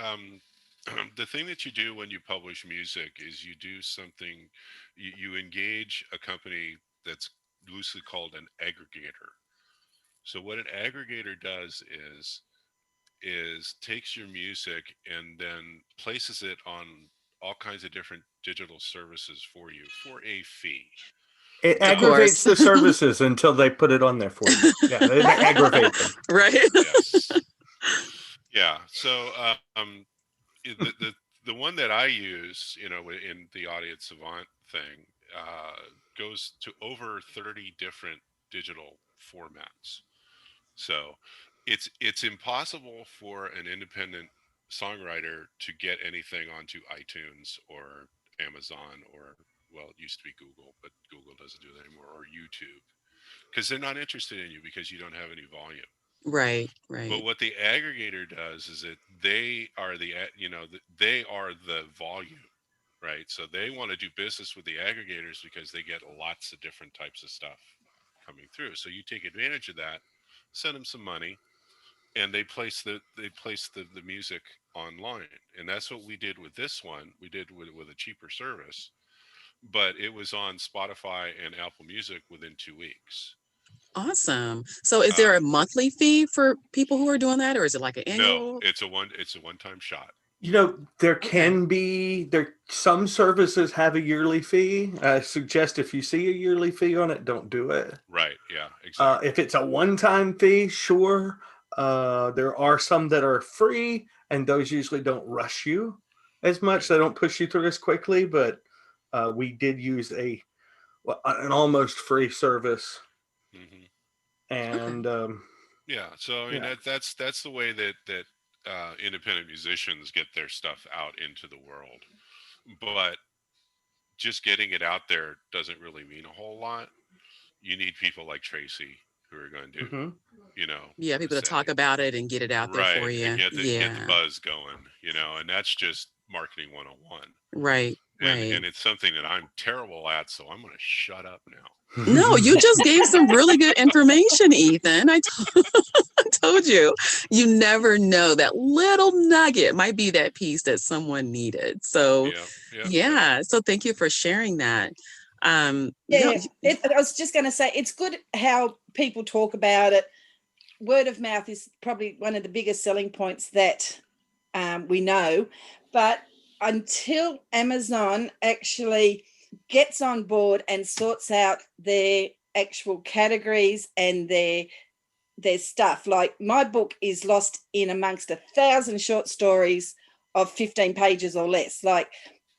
thing that you do when you publish music is you do something. You engage a company that's loosely called an aggregator. So what an aggregator does is takes your music and then places it on all kinds of different digital services for you for a fee. It aggravates the services until they put it on there for you. Yeah, they aggravate them. Right. Yes. Yeah. So the one that I use, in the Audience Savant thing, goes to over 30 different digital formats. So it's impossible for an independent songwriter to get anything onto iTunes or Amazon or, well, it used to be Google, but Google doesn't do that anymore, or YouTube, because they're not interested in you because you don't have any volume. Right. But what the aggregator does is that they are they are the volume, right? So they want to do business with the aggregators because they get lots of different types of stuff coming through. So you take advantage of that, send them some money, and they place the music online. And that's what we did with this one. We did with a cheaper service, but it was on Spotify and Apple Music within 2 weeks. Awesome. So is there a monthly fee for people who are doing that, or is it like an annual? No, it's a one-time shot. There can be some services have a yearly fee. I suggest if you see a yearly fee on it, don't do it. Right. Yeah, exactly. If it's a one-time fee, sure. There are some that are free, and those usually don't rush you as much. They don't push you through as quickly, but we did use an almost free service. Mm-hmm. And so I mean that's the way that independent musicians get their stuff out into the world. But just getting it out there doesn't really mean a whole lot. You need people like Tracy who are going to people to talk about it and get it out there for you, and get the buzz going, and that's just marketing 101. Right. And it's something that I'm terrible at, so I'm going to shut up now. No, you just gave some really good information, Ethan. I told you, you never know. That little nugget might be that piece that someone needed. So, so thank you for sharing that. I was just going to say, it's good how people talk about it. Word of mouth is probably one of the biggest selling points that we know. But until Amazon actually gets on board and sorts out their actual categories and their stuff, like my book is lost in amongst 1,000 short stories of 15 pages or less. Like,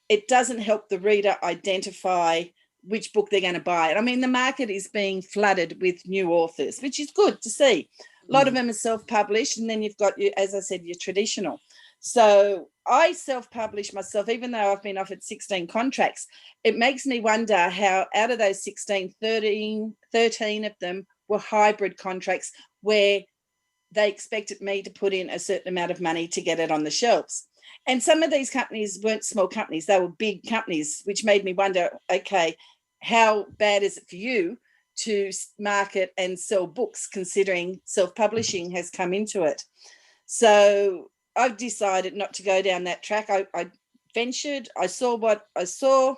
it doesn't help the reader identify which book they're going to buy. And I mean, the market is being flooded with new authors, which is good to see. A lot of them are self-published, and then you've got, as I said, your traditional. So I self-publish myself, even though I've been offered 16 contracts. It makes me wonder how out of those 16, 13 of them were hybrid contracts where they expected me to put in a certain amount of money to get it on the shelves. And some of these companies weren't small companies, they were big companies, which made me wonder, okay, how bad is it for you to market and sell books, considering self-publishing has come into it? So I've decided not to go down that track. I ventured, I saw what I saw,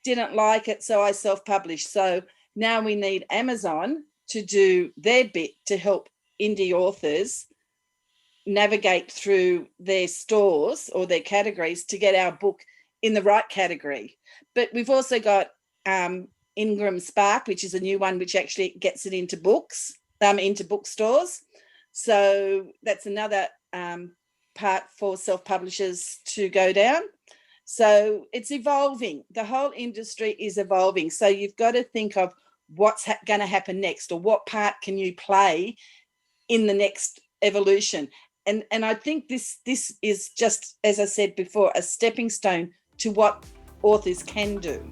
didn't like it, so I self-published. So now we need Amazon to do their bit to help indie authors navigate through their stores or their categories to get our book in the right category. But we've also got Ingram Spark, which is a new one, which actually gets it into books, into bookstores. So that's another part for self-publishers to go down. So it's evolving. The whole industry is evolving. So you've got to think of what's going to happen next, or what part can you play in the next evolution. And I think this is just, as I said before, a stepping stone to what authors can do.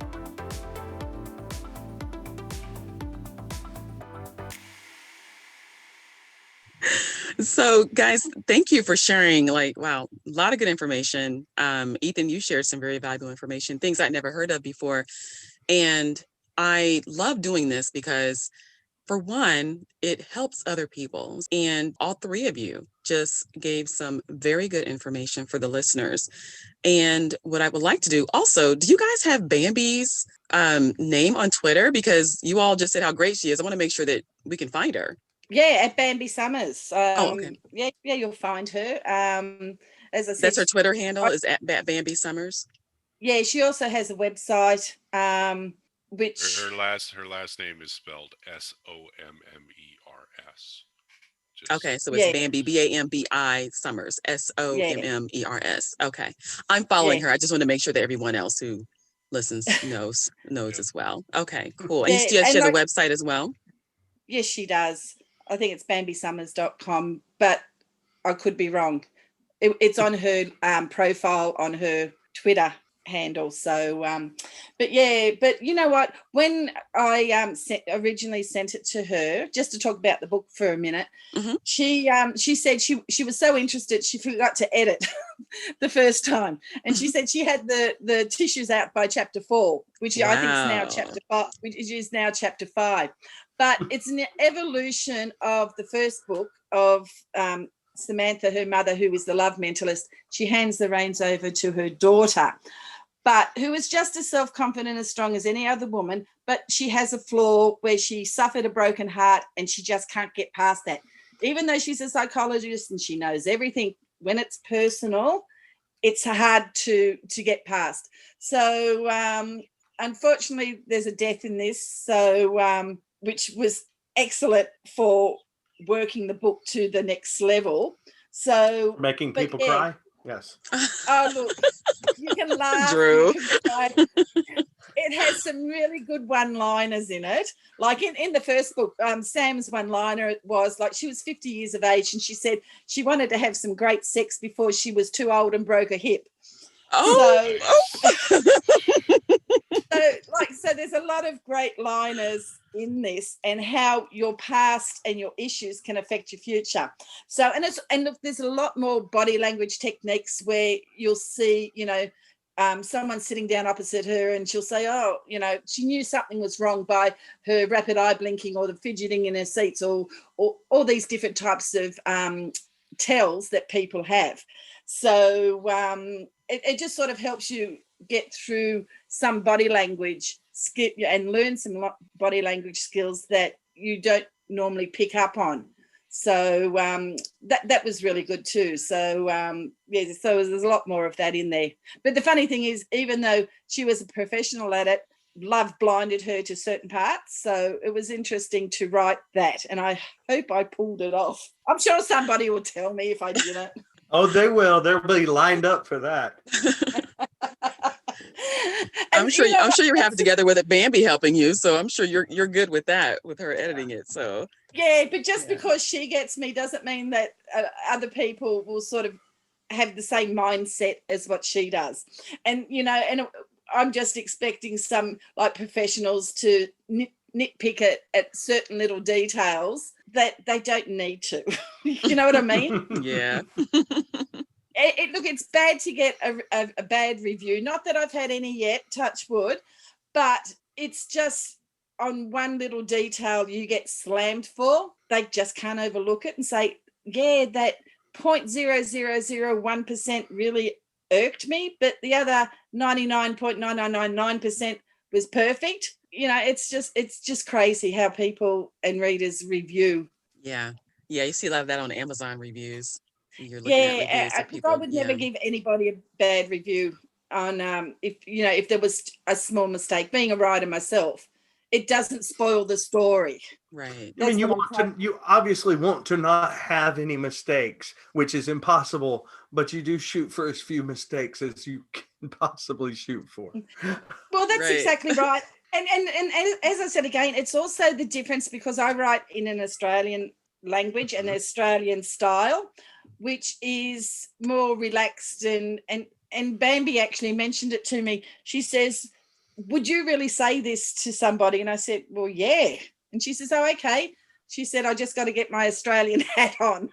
So guys, thank you for sharing. Like, wow, a lot of good information. Ethan, you shared some very valuable information, things I'd never heard of before. And I love doing this because, for one, it helps other people. And all three of you just gave some very good information for the listeners. And what I would like to do also, do you guys have Bambi's name on Twitter? Because you all just said how great she is. I want to make sure that we can find her. Yeah, at Bambi Summers. Okay. Yeah, you'll find her. As I said, that's her Twitter handle, is at Bambi Summers. Yeah, she also has a website, which her last name is spelled SOMMERS. Okay, so it's Bambi, BAMBI Summers, SOMMERS. Okay, I'm following her. I just want to make sure that everyone else who listens knows as well. Okay, cool. And she has a website as well? Yes, she does. I think it's bambisummers.com, but I could be wrong. It's on her profile on her Twitter handle. So, but you know what? When I originally sent it to her, just to talk about the book for a minute, she said she was so interested she forgot to edit the first time, and she said she had the tissues out by chapter 4, which I think is now chapter 5, which is now chapter 5. But it's an evolution of the first book of Samantha, her mother, who is the Love Mentalist. She hands the reins over to her daughter, but who is just as self-confident and strong as any other woman, but she has a flaw where she suffered a broken heart and she just can't get past that. Even though she's a psychologist and she knows everything, when it's personal, it's hard to get past. So unfortunately, there's a death in this, so which was excellent for working the book to the next level. So making people cry. Yes. Oh, look, you can laugh. Drew. You can cry. It has some really good one-liners in it. Like in the first book, Sam's one-liner was like, she was 50 years of age and she said she wanted to have some great sex before she was too old and broke a hip. So there's a lot of great liners in this, and how your past and your issues can affect your future. So, and look, there's a lot more body language techniques where you'll see, someone sitting down opposite her and she'll say, oh, she knew something was wrong by her rapid eye blinking or the fidgeting in her seats, or all these different types of tells that people have. So it just sort of helps you get through some body language and learn some body language skills that you don't normally pick up on. So that was really good too. So so there's a lot more of that in there. But the funny thing is, even though she was a professional at it, love blinded her to certain parts. So it was interesting to write that, and I hope I pulled it off. I'm sure somebody will tell me if I didn't. Oh, they will. They'll be lined up for that. I'm sure you have together with it Bambi helping you, so I'm sure you're good with that, with her editing it. So but just because she gets me doesn't mean that other people will sort of have the same mindset as what she does. And and I'm just expecting some like professionals to nitpick at certain little details that they don't need to. You know what I mean? Yeah. Look, it's bad to get a bad review. Not that I've had any yet, touch wood, but it's just on one little detail you get slammed for. They just can't overlook it and say, yeah, that 0.0001% really irked me, but the other 99.9999% was perfect. You know, it's just crazy how people and readers review. Yeah. Yeah, you see a lot of that on Amazon reviews. You're looking at reviews of people. I would never give anybody a bad review on if there was a small mistake. Being a writer myself, it doesn't spoil the story. Right. I mean, you obviously want to not have any mistakes, which is impossible, but you do shoot for as few mistakes as you can possibly shoot for. Well, that's exactly right. And as I said again, it's also the difference because I write in an Australian language and Australian style, which is more relaxed and Bambi actually mentioned it to me. She says, would you really say this to somebody? And I said, well, yeah. And she says, oh, okay. She said, I just got to get my Australian hat on.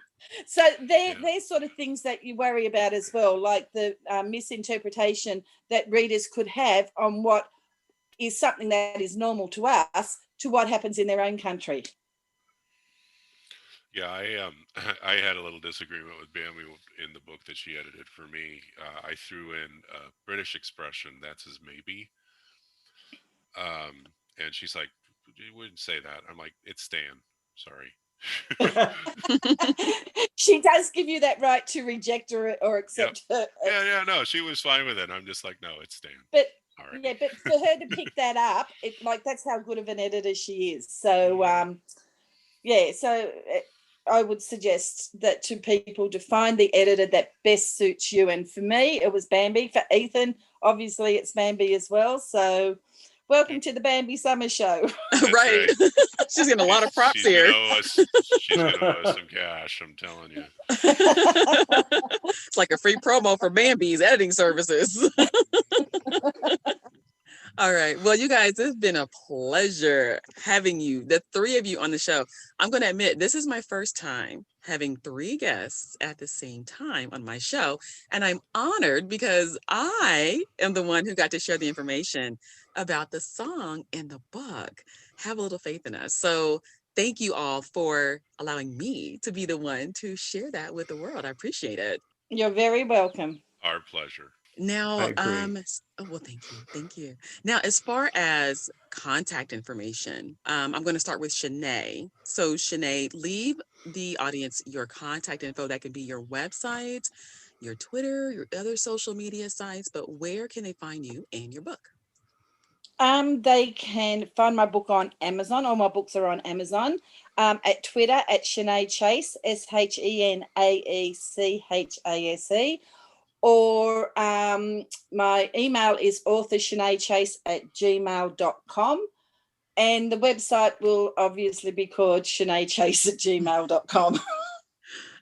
So they're sort of things that you worry about as well, like the misinterpretation that readers could have on what is something that is normal to us to what happens in their own country. Yeah, I had a little disagreement with Bambi in the book that she edited for me. I threw in a British expression, that's as maybe. And she's like, you wouldn't say that. I'm like, it's Stan. Sorry. She does give you that right to reject or accept her. Yeah, no, she was fine with it. I'm just like, no, it's Stan. But Sorry. yeah, but for her to pick that up, that's how good of an editor she is. So I would suggest that to people to find the editor that best suits you. And for me, it was Bambi. For Ethan, obviously it's Bambi as well. So welcome to the Bambi Summer Show. Right. She's getting a lot of props here. She's going to owe us some cash, I'm telling you. It's like a free promo for Bambi's editing services. All right. Well, you guys, it's been a pleasure having you, the three of you on the show. I'm going to admit, this is my first time having three guests at the same time on my show. And I'm honored because I am the one who got to share the information about the song and the book. Have a little faith in us. So thank you all for allowing me to be the one to share that with the world. I appreciate it. You're very welcome. Our pleasure. Now, well, thank you. Now, as far as contact information, I'm going to start with Shenae. So, Shenae, leave the audience your contact info. That can be your website, your Twitter, your other social media sites. But where can they find you and your book? They can find my book on Amazon. All my books are on Amazon. At Twitter at Shenae Chase, ShenaeChase. Or my email is author@shenaechase@gmail.com. And the website will obviously be called ShenaeChase@gmail.com.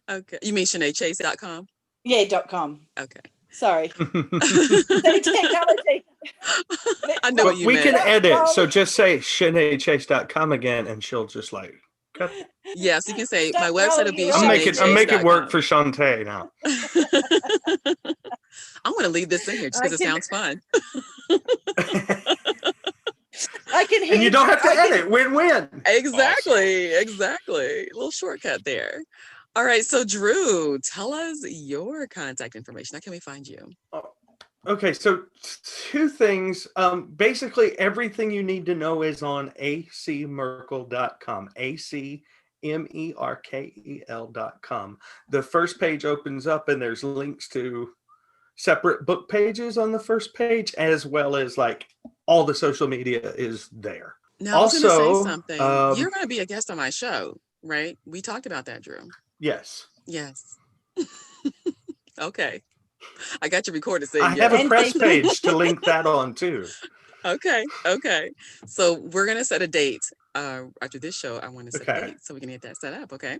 Okay. You mean ShenaeChase.com? Yeah, .com. Okay. Sorry. Technology. I know what you meant. We can edit, so just say ShenaeChase.com again, and she'll just like cut. Yes, you can say my website will be I'm making work for Shantae now. I'm going to leave this in here just because it sounds fun. I can hear. And you don't have to edit. Win-win. Exactly. A little shortcut there. All right. So, Drew, tell us your contact information. How can we find you? Okay, so two things. Basically, everything you need to know is on acmerkel.com. ACMERKEL.com. The first page opens up and there's links to separate book pages on the first page, as well as like all the social media is there. Now, also, I was going to say something. You're going to be a guest on my show, right? We talked about that, Drew. Yes. Okay. I got you recorded. I have a press page to link that on too. Okay. So we're going to set a date. After this show, I want to set a date so we can get that set up. Okay.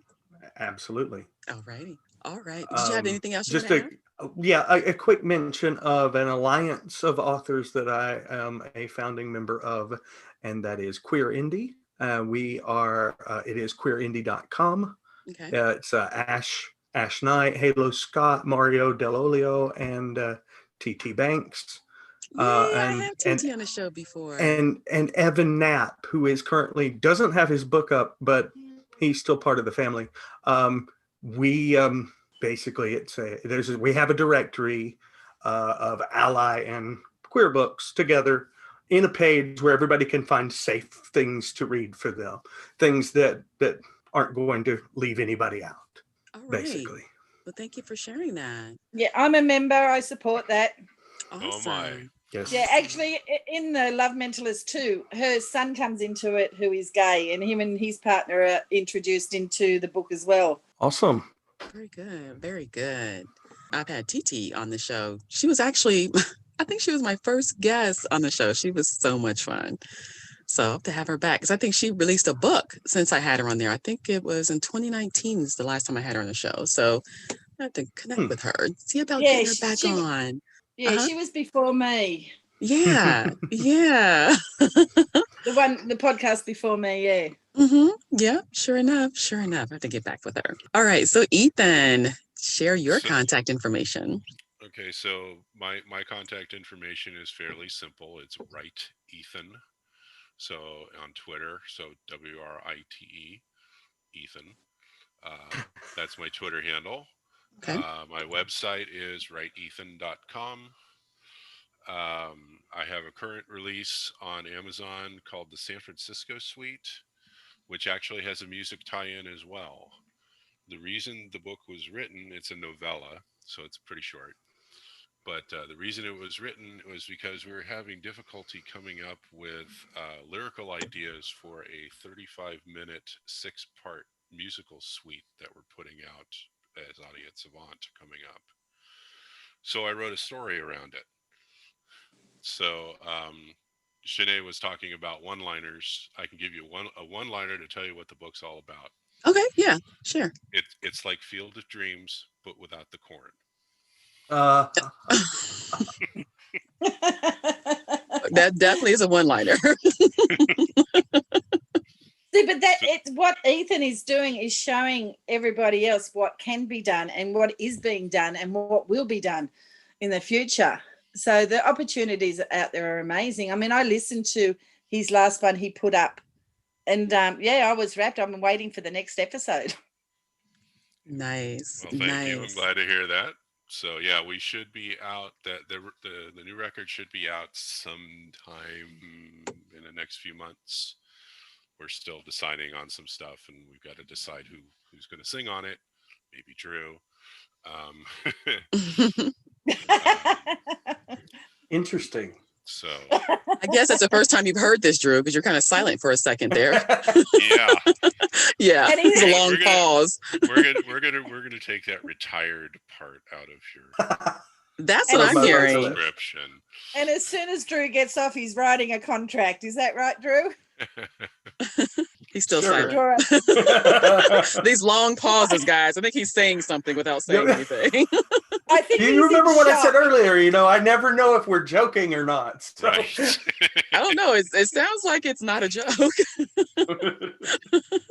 Absolutely. All righty. All right. Did you have anything else? Just a quick mention of an alliance of authors that I am a founding member of, and that is Queer Indie. We are, it is queerindie.com. Okay. It's Ash Knight, Halo Scott, Mario Delolio, and TT Banks. I have TT on the show before. And Evan Knapp, who is currently doesn't have his book up, but he's still part of the family. We basically we have a directory of ally and queer books together in a page where everybody can find safe things to read for them, things that aren't going to leave anybody out. All right. Basically. Well, thank you for sharing that. Yeah, I'm a member. I support that. Awesome. Oh my. Yes. Yeah, actually, in the Love Mentalist too, her son comes into it who is gay, and him and his partner are introduced into the book as well. Awesome. Very good. Very good. I've had TT on the show. She was actually, I think she was my first guest on the show. She was so much fun. So I hope to have her back because I think she released a book since I had her on there. I think it was in 2019 is the last time I had her on the show. So I have to connect with her and see about getting her back on. Yeah, she was before me. Yeah, yeah. The podcast before me, yeah. Mm-hmm. Yeah, sure enough. I have to get back with her. All right, so Ethan, share your contact information. Okay, so my contact information is fairly simple. It's Write.Ethan. So on Twitter, so WRITE, Ethan. That's my Twitter handle. Okay. My website is Write.Ethan.com. I have a current release on Amazon called the San Francisco Suite, which actually has a music tie-in as well. The reason the book was written, it's a novella, so it's pretty short. But the reason it was written was because we were having difficulty coming up with lyrical ideas for a 35-minute, 6-part musical suite that we're putting out as Audience Savant coming up. So I wrote a story around it. So Shenae was talking about one-liners. I can give you a one-liner to tell you what the book's all about. Okay, yeah, sure. It's like Field of Dreams, but without the corn. That definitely is a one-liner. See, but it's what Ethan is doing is showing everybody else what can be done and what is being done and what will be done in the future. So the opportunities out there are amazing. I mean, I listened to his last one he put up, and I was wrapped. I'm waiting for the next episode. Nice. Well, thank you. I'm glad to hear that. So yeah, we should be out. That the new record should be out sometime in the next few months. We're still deciding on some stuff, and we've got to decide who's going to sing on it. Maybe Drew. Interesting. So I guess that's the first time you've heard this, Drew, because you're kind of silent for a second there. Yeah. Yeah. It's a long pause. We're gonna take that retired part out of your. That's what I'm hearing. Description. And as soon as Drew gets off, he's writing a contract. Is that right, Drew? He's still silent. These long pauses, guys. I think he's saying something without saying anything. I think you remember what I said earlier? I never know if we're joking or not. So. Right. I don't know. It sounds like it's not a joke.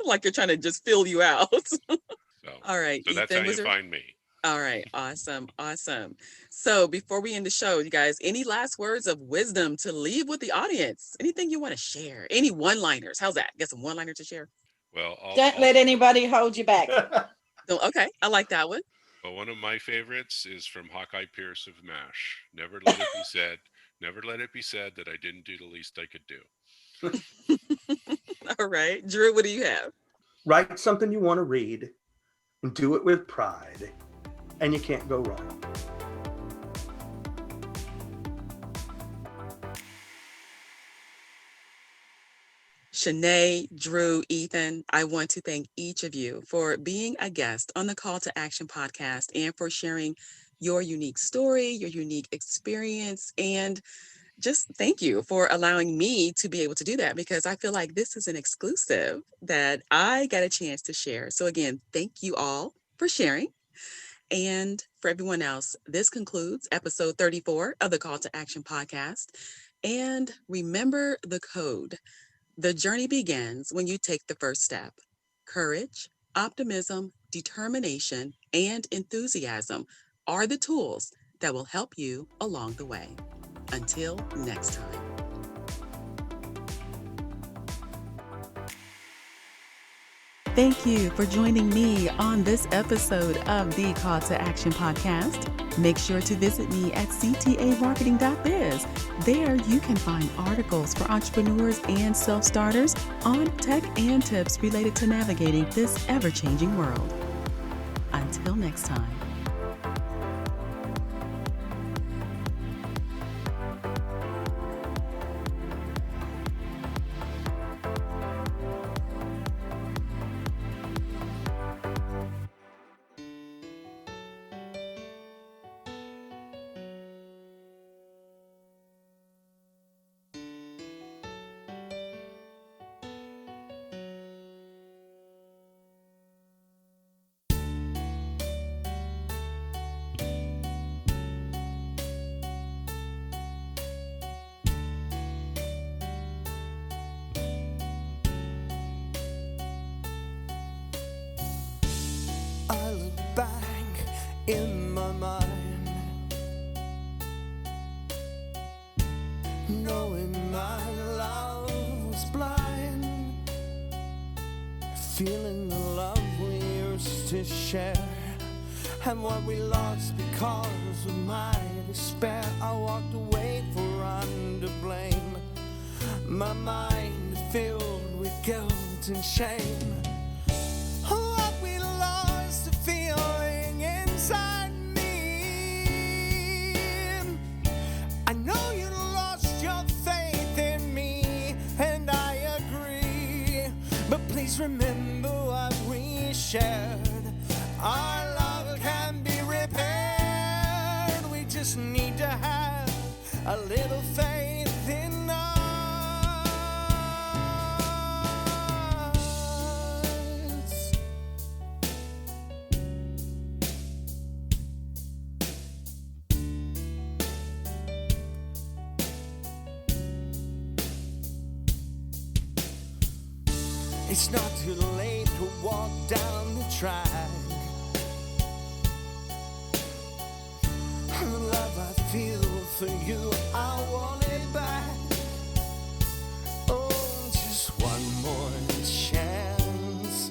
Like you're trying to just fill you out. All right. So that's how you find me. All right. Awesome. So before we end the show, you guys, any last words of wisdom to leave with the audience? Anything you want to share? Any one-liners? How's that? Get some one-liners to share? Well, don't let anybody hold you back. Okay. I like that one. Well, one of my favorites is from Hawkeye Pierce of MASH. Never let it be said that I didn't do the least I could do. All right. Drew, what do you have? Write something you want to read and do it with pride. And you can't go wrong. Shenae, Drew, Ethan, I want to thank each of you for being a guest on the Call to Action podcast and for sharing your unique story, your unique experience, and just thank you for allowing me to be able to do that because I feel like this is an exclusive that I got a chance to share. So again, thank you all for sharing. And for everyone else, this concludes episode 34 of the Call to Action podcast. And remember the code. The journey begins when you take the first step. Courage, optimism, determination, and enthusiasm are the tools that will help you along the way. Until next time. Thank you for joining me on this episode of the Call to Action podcast. Make sure to visit me at ctamarketing.biz. There you can find articles for entrepreneurs and self-starters on tech and tips related to navigating this ever-changing world. Until next time. I look back in my mind, knowing my love was blind, feeling the love we used to share, and what we lost because of my despair. I walked away for under blame, my mind filled with guilt and shame. What we lost, the feeling inside me. I know you lost your faith in me, and I agree. But please remember what we shared. Our love can be repaired. We just need to have a little faith in us. It's not too late to walk down the track. The love I feel for you, I want it back. Oh, just one more chance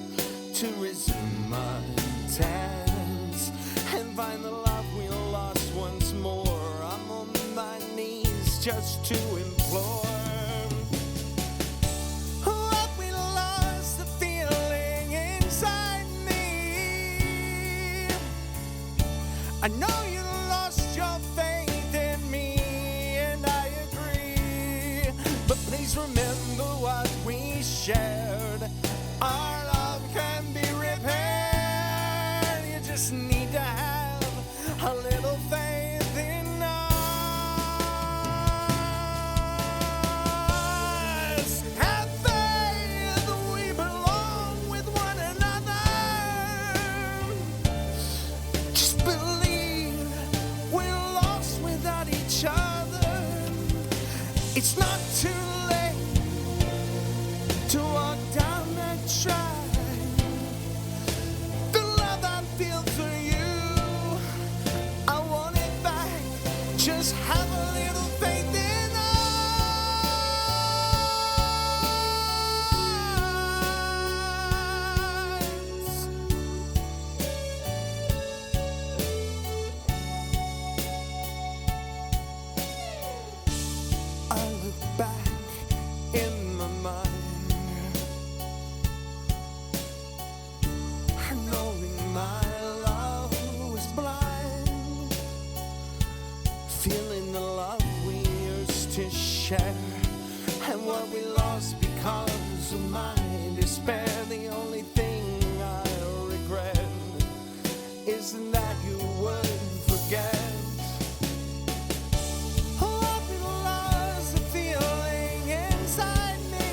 to resume my dance and find the love we lost once more. I'm on my knees just to implore. What we lost, the feeling inside me. I know you lost your faith in me, and I agree. But please remember what we shared. Our love can be repaired. You just need to have a little faith in us. Have faith, we belong with one another. Just believe we're lost without each other. It's not too late to walk down that track. The love I feel for you, I want it back. Just have a little faith in us. I look back in my mind, knowing my love was blind, feeling the love we used to share, and what we lost because of my despair. The only thing I regret is that you would forget. What we lost, the feeling inside me.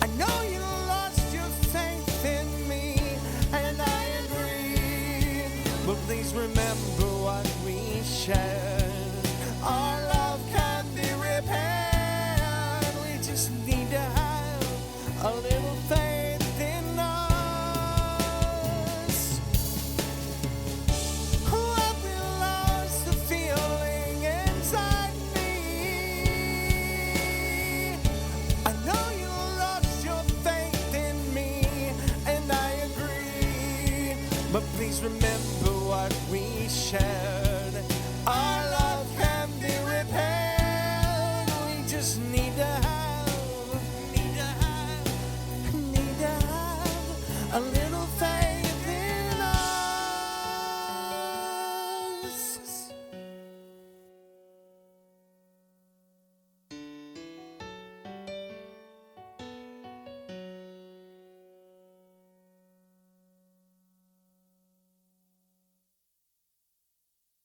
I know you lost your faith in me, and I agree. But please remember what we shared. Our love can be repaired. remember